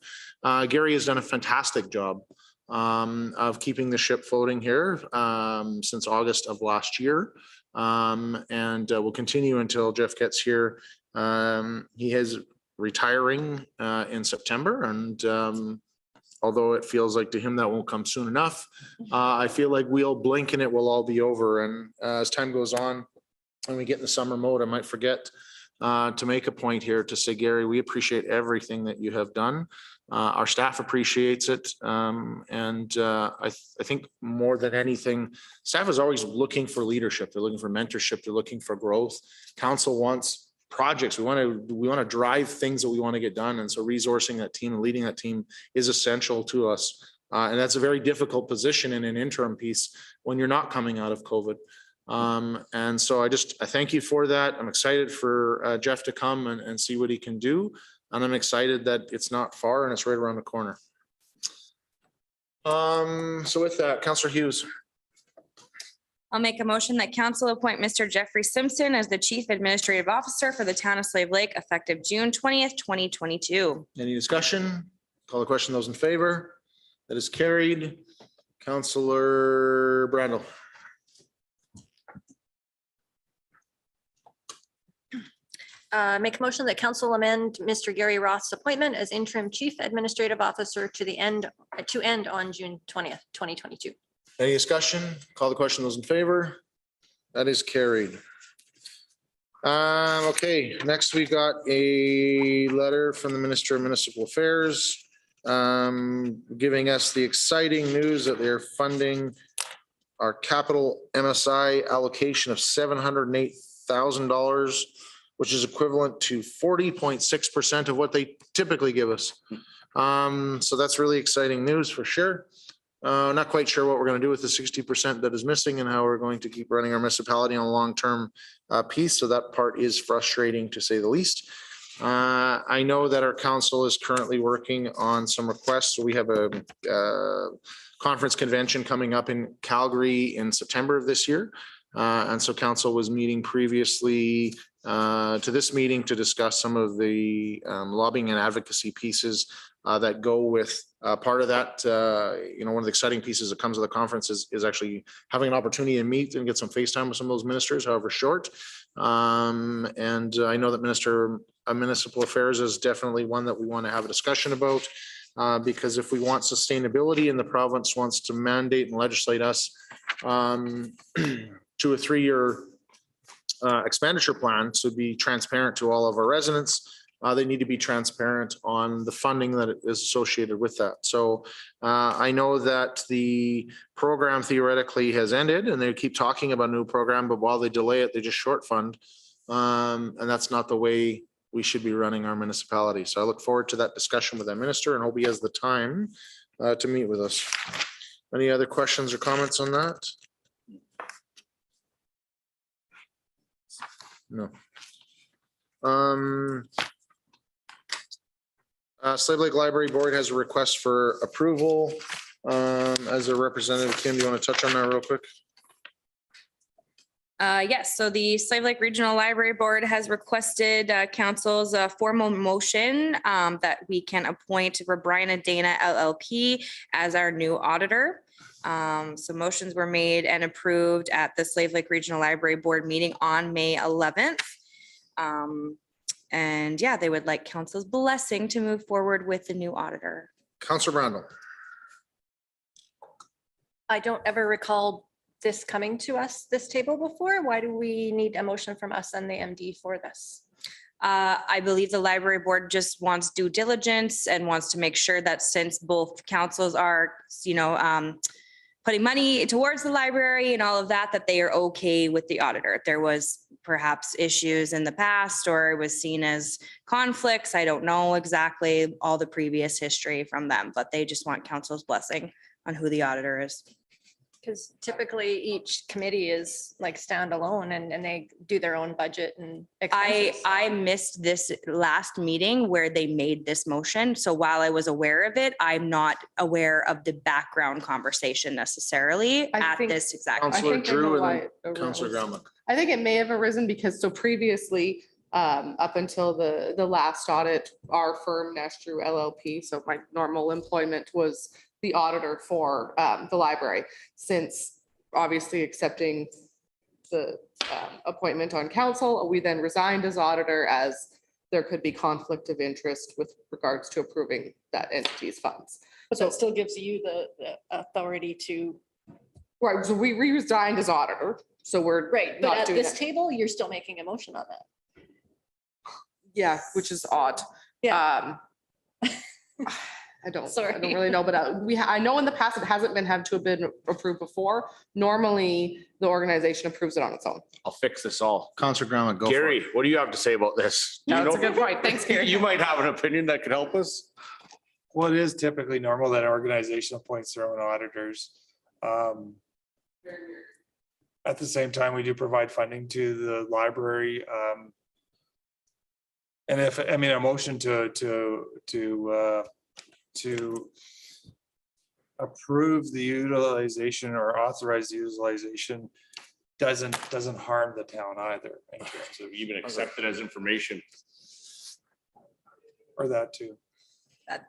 A: Gary has done a fantastic job of keeping the ship floating here since August of last year, and will continue until Jeff gets here. He is retiring in September, and although it feels like to him that won't come soon enough, I feel like we'll blink and it will all be over. And as time goes on, when we get in the summer mode, I might forget to make a point here to say, Gary, we appreciate everything that you have done. Our staff appreciates it. I think more than anything, staff is always looking for leadership. They're looking for mentorship. They're looking for growth. Council wants projects. We want to drive things that we want to get done. And so resourcing that team and leading that team is essential to us. And that's a very difficult position in an interim piece when you're not coming out of COVID. And so I thank you for that. I'm excited for Jeff to come and see what he can do. And I'm excited that it's not far and it's right around the corner. So with that, Councillor Hughes.
G: I'll make a motion that council appoint Mr. Jeffrey Simpson as the Chief Administrative Officer for the town of Slave Lake effective June 20th, 2022.
A: Any discussion? Call the question. Those in favor? That is carried. Councillor Brandel.
C: Make a motion that council amend Mr. Gary Roth's appointment as interim chief administrative officer to end on June 20th, 2022.
A: Any discussion? Call the question. Those in favor? That is carried. Okay, next we got a letter from the Minister of Municipal Affairs giving us the exciting news that they're funding our capital MSI allocation of $708,000, which is equivalent to 40.6% of what they typically give us. So that's really exciting news for sure. Not quite sure what we're going to do with the 60% that is missing and how we're going to keep running our municipality on a long-term piece. So that part is frustrating to say the least. I know that our council is currently working on some requests. So we have a conference convention coming up in Calgary in September of this year. And so council was meeting previously to this meeting to discuss some of the lobbying and advocacy pieces that go with part of that. One of the exciting pieces that comes with the conference is actually having an opportunity to meet and get some FaceTime with some of those ministers, however short. And I know that Minister of Municipal Affairs is definitely one that we want to have a discussion about because if we want sustainability and the province wants to mandate and legislate us to a 3-year expenditure plan to be transparent to all of our residents, they need to be transparent on the funding that is associated with that. So I know that the program theoretically has ended and they keep talking about a new program, but while they delay it, they just short fund. And that's not the way we should be running our municipality. So I look forward to that discussion with that minister and hope he has the time to meet with us. Any other questions or comments on that? No. Slave Lake Library Board has a request for approval. As a representative, Kim, do you want to touch on that real quick?
G: Yes, so the Slave Lake Regional Library Board has requested council's formal motion that we can appoint Rebrina Dana LLP as our new auditor. So motions were made and approved at the Slave Lake Regional Library Board meeting on May 11th. And yeah, they would like council's blessing to move forward with the new auditor.
A: Councillor Brandel.
C: I don't ever recall this coming to us, this table before. Why do we need a motion from us and the MD for this?
G: I believe the library board just wants due diligence and wants to make sure that since both councils are, putting money towards the library and all of that, that they are okay with the auditor. If there was perhaps issues in the past or it was seen as conflicts, I don't know exactly all the previous history from them, but they just want council's blessing on who the auditor is.
C: Because typically each committee is like standalone and they do their own budget and expenses.
G: I missed this last meeting where they made this motion. So while I was aware of it, I'm not aware of the background conversation necessarily at this exact.
A: Councillor Drew and
F: then
A: Councillor Grauman.
F: I think it may have arisen because so previously, up until the last audit, our firm, Nash Drew LLP, so my normal employment was the auditor for the library. Since obviously accepting the appointment on council, we then resigned as auditor as there could be conflict of interest with regards to approving that entity's funds.
C: But that still gives you the authority to.
F: Right, so we resigned as auditor, so we're
C: Right, but
F: not
C: at
F: doing
C: this
F: that.
C: table, you're still making a motion on that.
F: Yeah, which is odd.
C: Yeah.
F: I don't
C: Sorry.
F: really know, but I know in the past it hasn't had to have been approved before. Normally, the organization approves it on its own.
E: I'll fix this all.
A: Councillor Grauman, go for it.
E: Gary, what do you have to say about this? Do you
F: That's a
E: know-
F: good point. Thanks, Gary.
E: You might have an opinion that could help us.
D: Well, it is typically normal that an organization appoints their own auditors. At the same time, we do provide funding to the library. And if, I mean, a motion to approve the utilization or authorize the utilization doesn't harm the town either. In terms
E: So even accept it as information.
D: Or that too.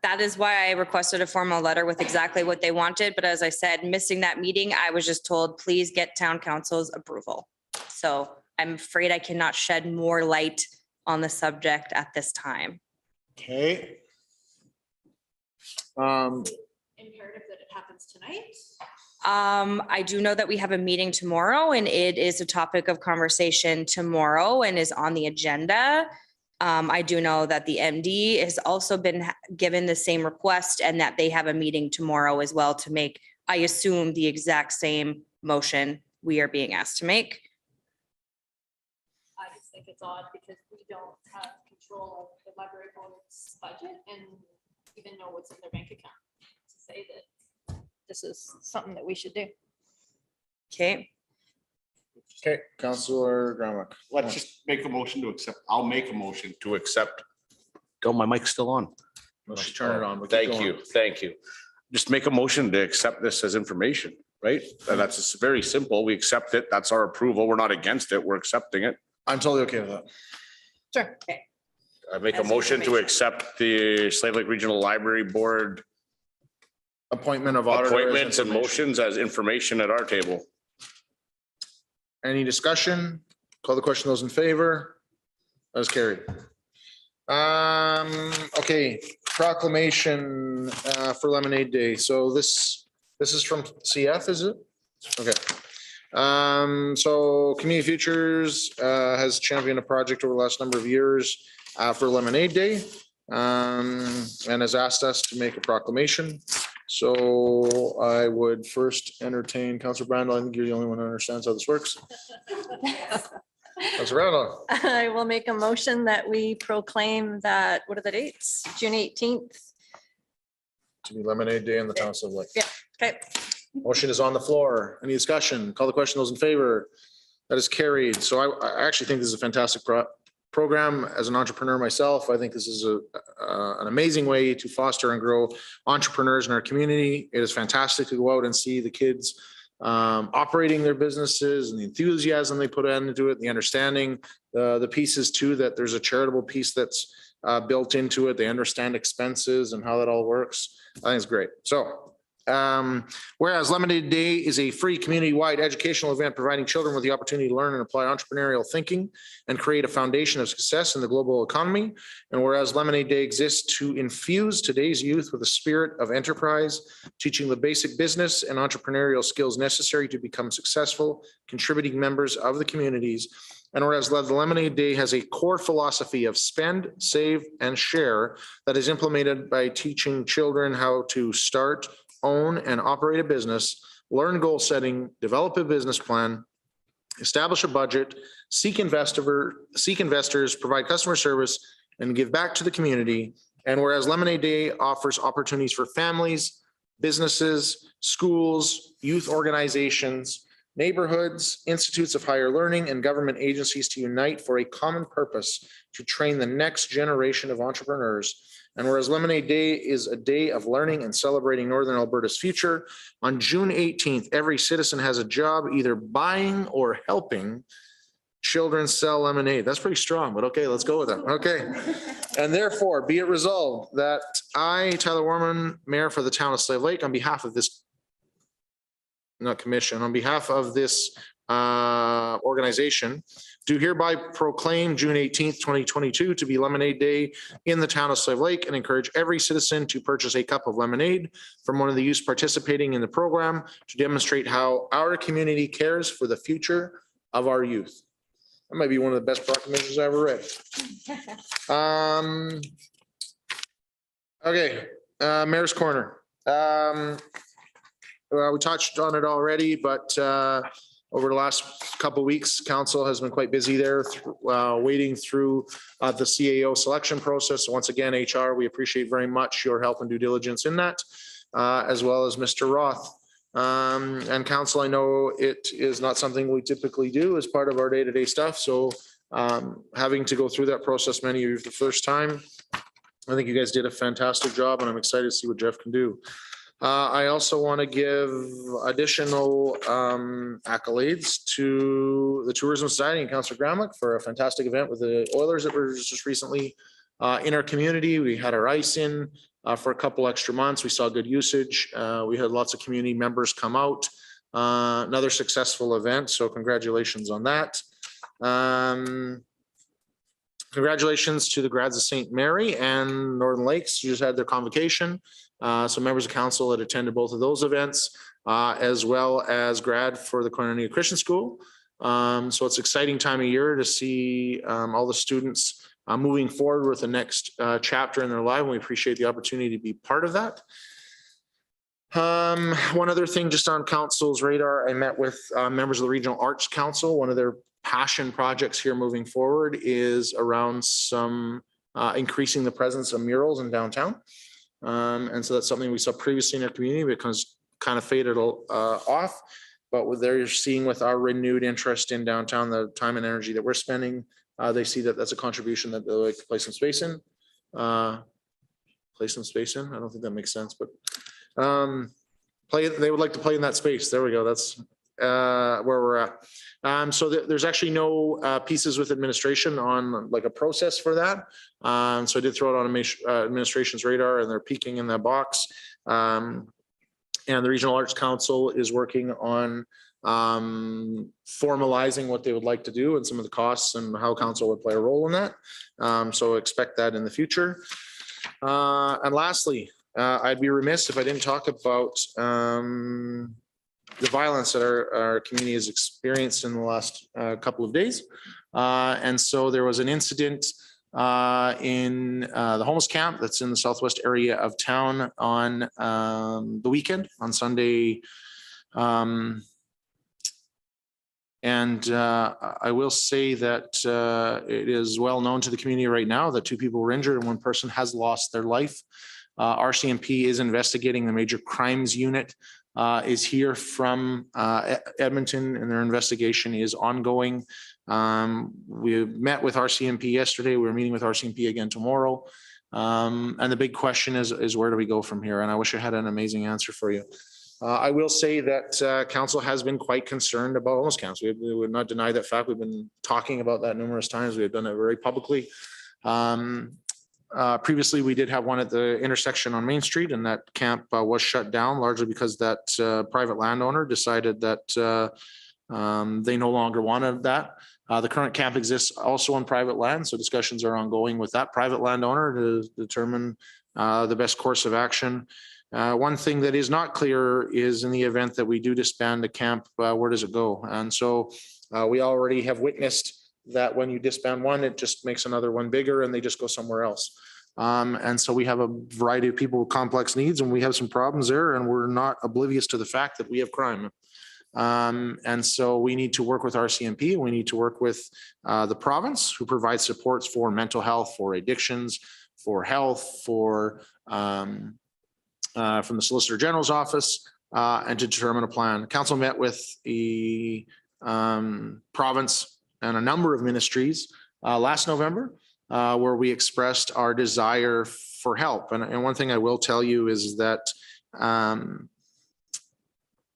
G: That is why I requested a formal letter with exactly what they wanted. But as I said, missing that meeting, I was just told, please get town council's approval. So I'm afraid I cannot shed more light on the subject at this time.
A: Okay.
C: Imperative that it happens tonight.
G: I do know that we have a meeting tomorrow and it is a topic of conversation tomorrow and is on the agenda. I do know that the MD has also been given the same request and that they have a meeting tomorrow as well to make, I assume, the exact same motion we are being asked to make.
C: I just think it's odd because we don't have control of the library board's budget and even know what's in their bank account to say that this is something that we should do.
G: Okay.
A: Okay, Councillor Graham.
E: Let's just make a motion to accept. I'll make a motion to accept. Oh, my mic's still on.
A: Let's turn it on. but keep
E: Thank
A: going.
E: you, thank you. Just make a motion to accept this as information, right? And that's just very simple. We accept it. That's our approval. We're not against it. We're accepting it.
A: I'm totally okay with that.
C: Sure.
G: Okay.
E: I make a
G: As
E: motion to
G: information.
E: accept the Slave Lake Regional Library Board
A: Appointment of auditor. as
E: appointments and
A: information.
E: motions as information at our table.
A: Any discussion? Call the question. Those in favor? That is carried. Okay, proclamation for Lemonade Day. So this is from CF, is it? Okay. So Community Futures has championed a project over the last number of years for Lemonade Day and has asked us to make a proclamation. So I would first entertain Councillor Brandon. I think you're the only one who understands how this works. Councillor Brandon.
C: I will make a motion that we proclaim that, what are the dates? June 18th.
A: To be Lemonade Day in the town of Lake.
C: Okay.
A: Motion is on the floor. Any discussion? Call the question. Those in favor? That is carried. So I actually think this is a fantastic program. As an entrepreneur myself, I think this is an amazing way to foster and grow entrepreneurs in our community. It is fantastic to go out and see the kids operating their businesses and the enthusiasm they put into it, the understanding, the pieces too, that there's a charitable piece that's built into it. They understand expenses and how that all works. I think it's great. So whereas Lemonade Day is a free community-wide educational event providing children with the opportunity to learn and apply entrepreneurial thinking and create a foundation of success in the global economy. And whereas Lemonade Day exists to infuse today's youth with a spirit of enterprise, teaching the basic business and entrepreneurial skills necessary to become successful, contributing members of the communities. And whereas the Lemonade Day has a core philosophy of spend, save, and share that is implemented by teaching children how to start, own, and operate a business, learn goal setting, develop a business plan, establish a budget, seek investors, provide customer service, and give back to the community. And whereas Lemonade Day offers opportunities for families, businesses, schools, youth organizations, neighborhoods, institutes of higher learning, and government agencies to unite for a common purpose to train the next generation of entrepreneurs. And whereas Lemonade Day is a day of learning and celebrating Northern Alberta's future, on June 18th, every citizen has a job either buying or helping children sell lemonade. That's pretty strong, but okay, let's go with it. Okay. And therefore, be it resolved that I, Tyler Warman, Mayor for the town of Slave Lake, on behalf of this, not commission, on behalf of this organization, do hereby proclaim June 18th, 2022 to be Lemonade Day in the town of Slave Lake and encourage every citizen to purchase a cup of lemonade from one of the youths participating in the program to demonstrate how our community cares for the future of our youth. That might be one of the best proclamations I ever read. Okay, Mayor's Corner. We touched on it already, but over the last couple of weeks, council has been quite busy there, wading through the CAO selection process. So once again, HR, we appreciate very much your help and due diligence in that, as well as Mr. Roth. And council, I know it is not something we typically do as part of our day-to-day stuff. So having to go through that process, many of you for the first time, I think you guys did a fantastic job and I'm excited to see what Jeff can do. I also want to give additional accolades to the Tourism Society and Councillor Gramick for a fantastic event with the Oilers that were just recently in our community. We had our ice in for a couple extra months. We saw good usage. We had lots of community members come out. Another successful event. So congratulations on that. Congratulations to the grads of St. Mary and Northern Lakes who just had their convocation. So members of council that attended both of those events, as well as grad for the Cornelia Christian School. So it's an exciting time of year to see all the students moving forward with the next chapter in their life. And we appreciate the opportunity to be part of that. One other thing just on council's radar, I met with members of the Regional Arts Council. One of their passion projects here moving forward is around some increasing the presence of murals in downtown. And so that's something we saw previously in our community because kind of faded off. But what they're seeing with our renewed interest in downtown, the time and energy that we're spending, they see that that's a contribution that they'll like to play some space in. Play some space in. I don't think that makes sense, but they would like to play in that space. There we go. That's where we're at. So there's actually no pieces with administration on like a process for that. So I did throw it on administration's radar and they're peeking in that box. And the Regional Arts Council is working on formalizing what they would like to do and some of the costs and how council would play a role in that. So expect that in the future. And lastly, I'd be remiss if I didn't talk about the violence that our community has experienced in the last couple of days. And so there was an incident in the homeless camp that's in the southwest area of town on the weekend, on Sunday. And I will say that it is well known to the community right now that 2 people were injured and 1 person has lost their life. RCMP is investigating. The Major Crimes Unit is here from Edmonton and their investigation is ongoing. We met with RCMP yesterday. We're meeting with RCMP again tomorrow. And the big question is where do we go from here? And I wish I had an amazing answer for you. I will say that council has been quite concerned about homeless camps. We would not deny that fact. We've been talking about that numerous times. We've done it very publicly. Previously, we did have one at the intersection on Main Street and that camp was shut down largely because that private landowner decided that they no longer wanted that. The current camp exists also on private land, so discussions are ongoing with that private landowner to determine the best course of action. One thing that is not clear is in the event that we do disband the camp, where does it go? And so we already have witnessed that when you disband one, it just makes another one bigger and they just go somewhere else. And so we have a variety of people with complex needs and we have some problems there and we're not oblivious to the fact that we have crime. And so we need to work with RCMP. We need to work with the province who provides supports for mental health, for addictions, for health, for from the Solicitor General's office and to determine a plan. Council met with the province and a number of ministries last November where we expressed our desire for help. And one thing I will tell you is that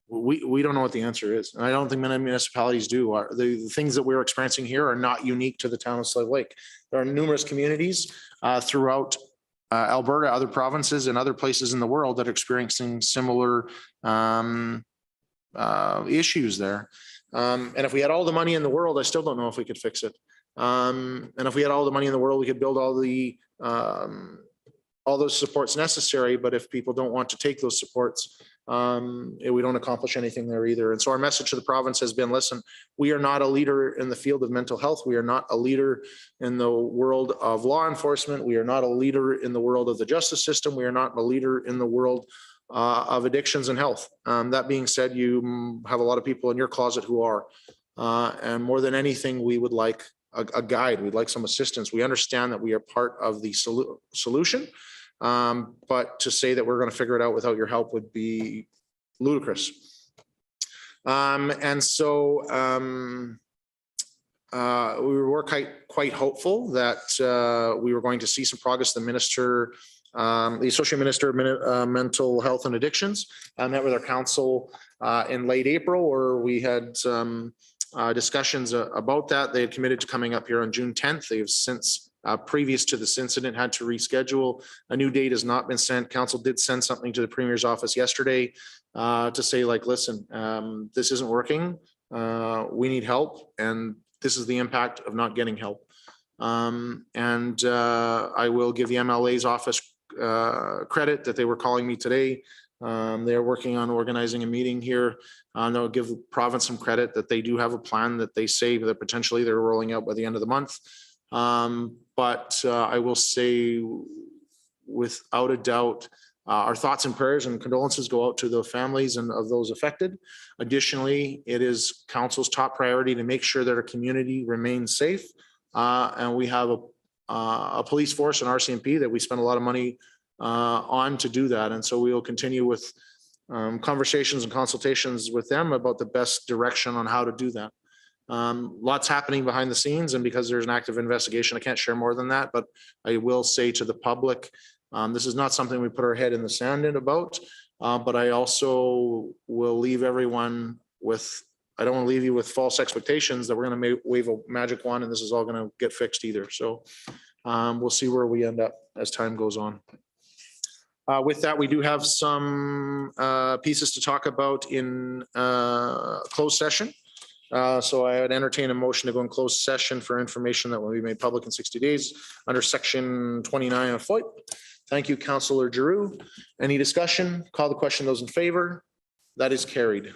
A: we don't know what the answer is. And I don't think many municipalities do. The things that we're experiencing here are not unique to the town of Slave Lake. There are numerous communities throughout Alberta, other provinces and other places in the world that are experiencing similar issues there. And if we had all the money in the world, I still don't know if we could fix it. And if we had all the money in the world, we could build all those supports necessary. But if people don't want to take those supports, we don't accomplish anything there either. And so our message to the province has been, listen, we are not a leader in the field of mental health. We are not a leader in the world of law enforcement. We are not a leader in the world of the justice system. We are not a leader in the world of addictions and health. That being said, you have a lot of people in your closet who are, and more than anything, we would like a guide. We'd like some assistance. We understand that we are part of the solution. But to say that we're going to figure it out without your help would be ludicrous. And so we were quite hopeful that we were going to see some progress. The minister, the associate minister of mental health and addictions, met with our council in late April, where we had some discussions about that. They had committed to coming up here on June 10th. They have since, previous to this incident, had to reschedule. A new date has not been sent. Council did send something to the Premier's office yesterday to say, like, listen, this isn't working. We need help, and this is the impact of not getting help. And I will give the MLA's office credit that they were calling me today. They're working on organizing a meeting here. They'll give the province some credit that they do have a plan that they say that potentially they're rolling out by the end of the month. But I will say, without a doubt, our thoughts and prayers and condolences go out to the families and of those affected. Additionally, it is council's top priority to make sure that our community remains safe. And we have a police force and RCMP that we spend a lot of money on to do that. And so we will continue with conversations and consultations with them about the best direction on how to do that. Lots happening behind the scenes, and because there's an active investigation, I can't share more than that, but I will say to the public, this is not something we put our head in the sand in about, but I also will leave everyone with, I don't want to leave you with false expectations that we're going to wave a magic wand and this is all going to get fixed either. So we'll see where we end up as time goes on. With that, we do have some pieces to talk about in closed session. So I would entertain a motion to go in closed session for information that will be made public in 60 days under section 29 of FOIP. Thank you, Councillor Giroux. Any discussion? Call the question. Those in favor? That is carried.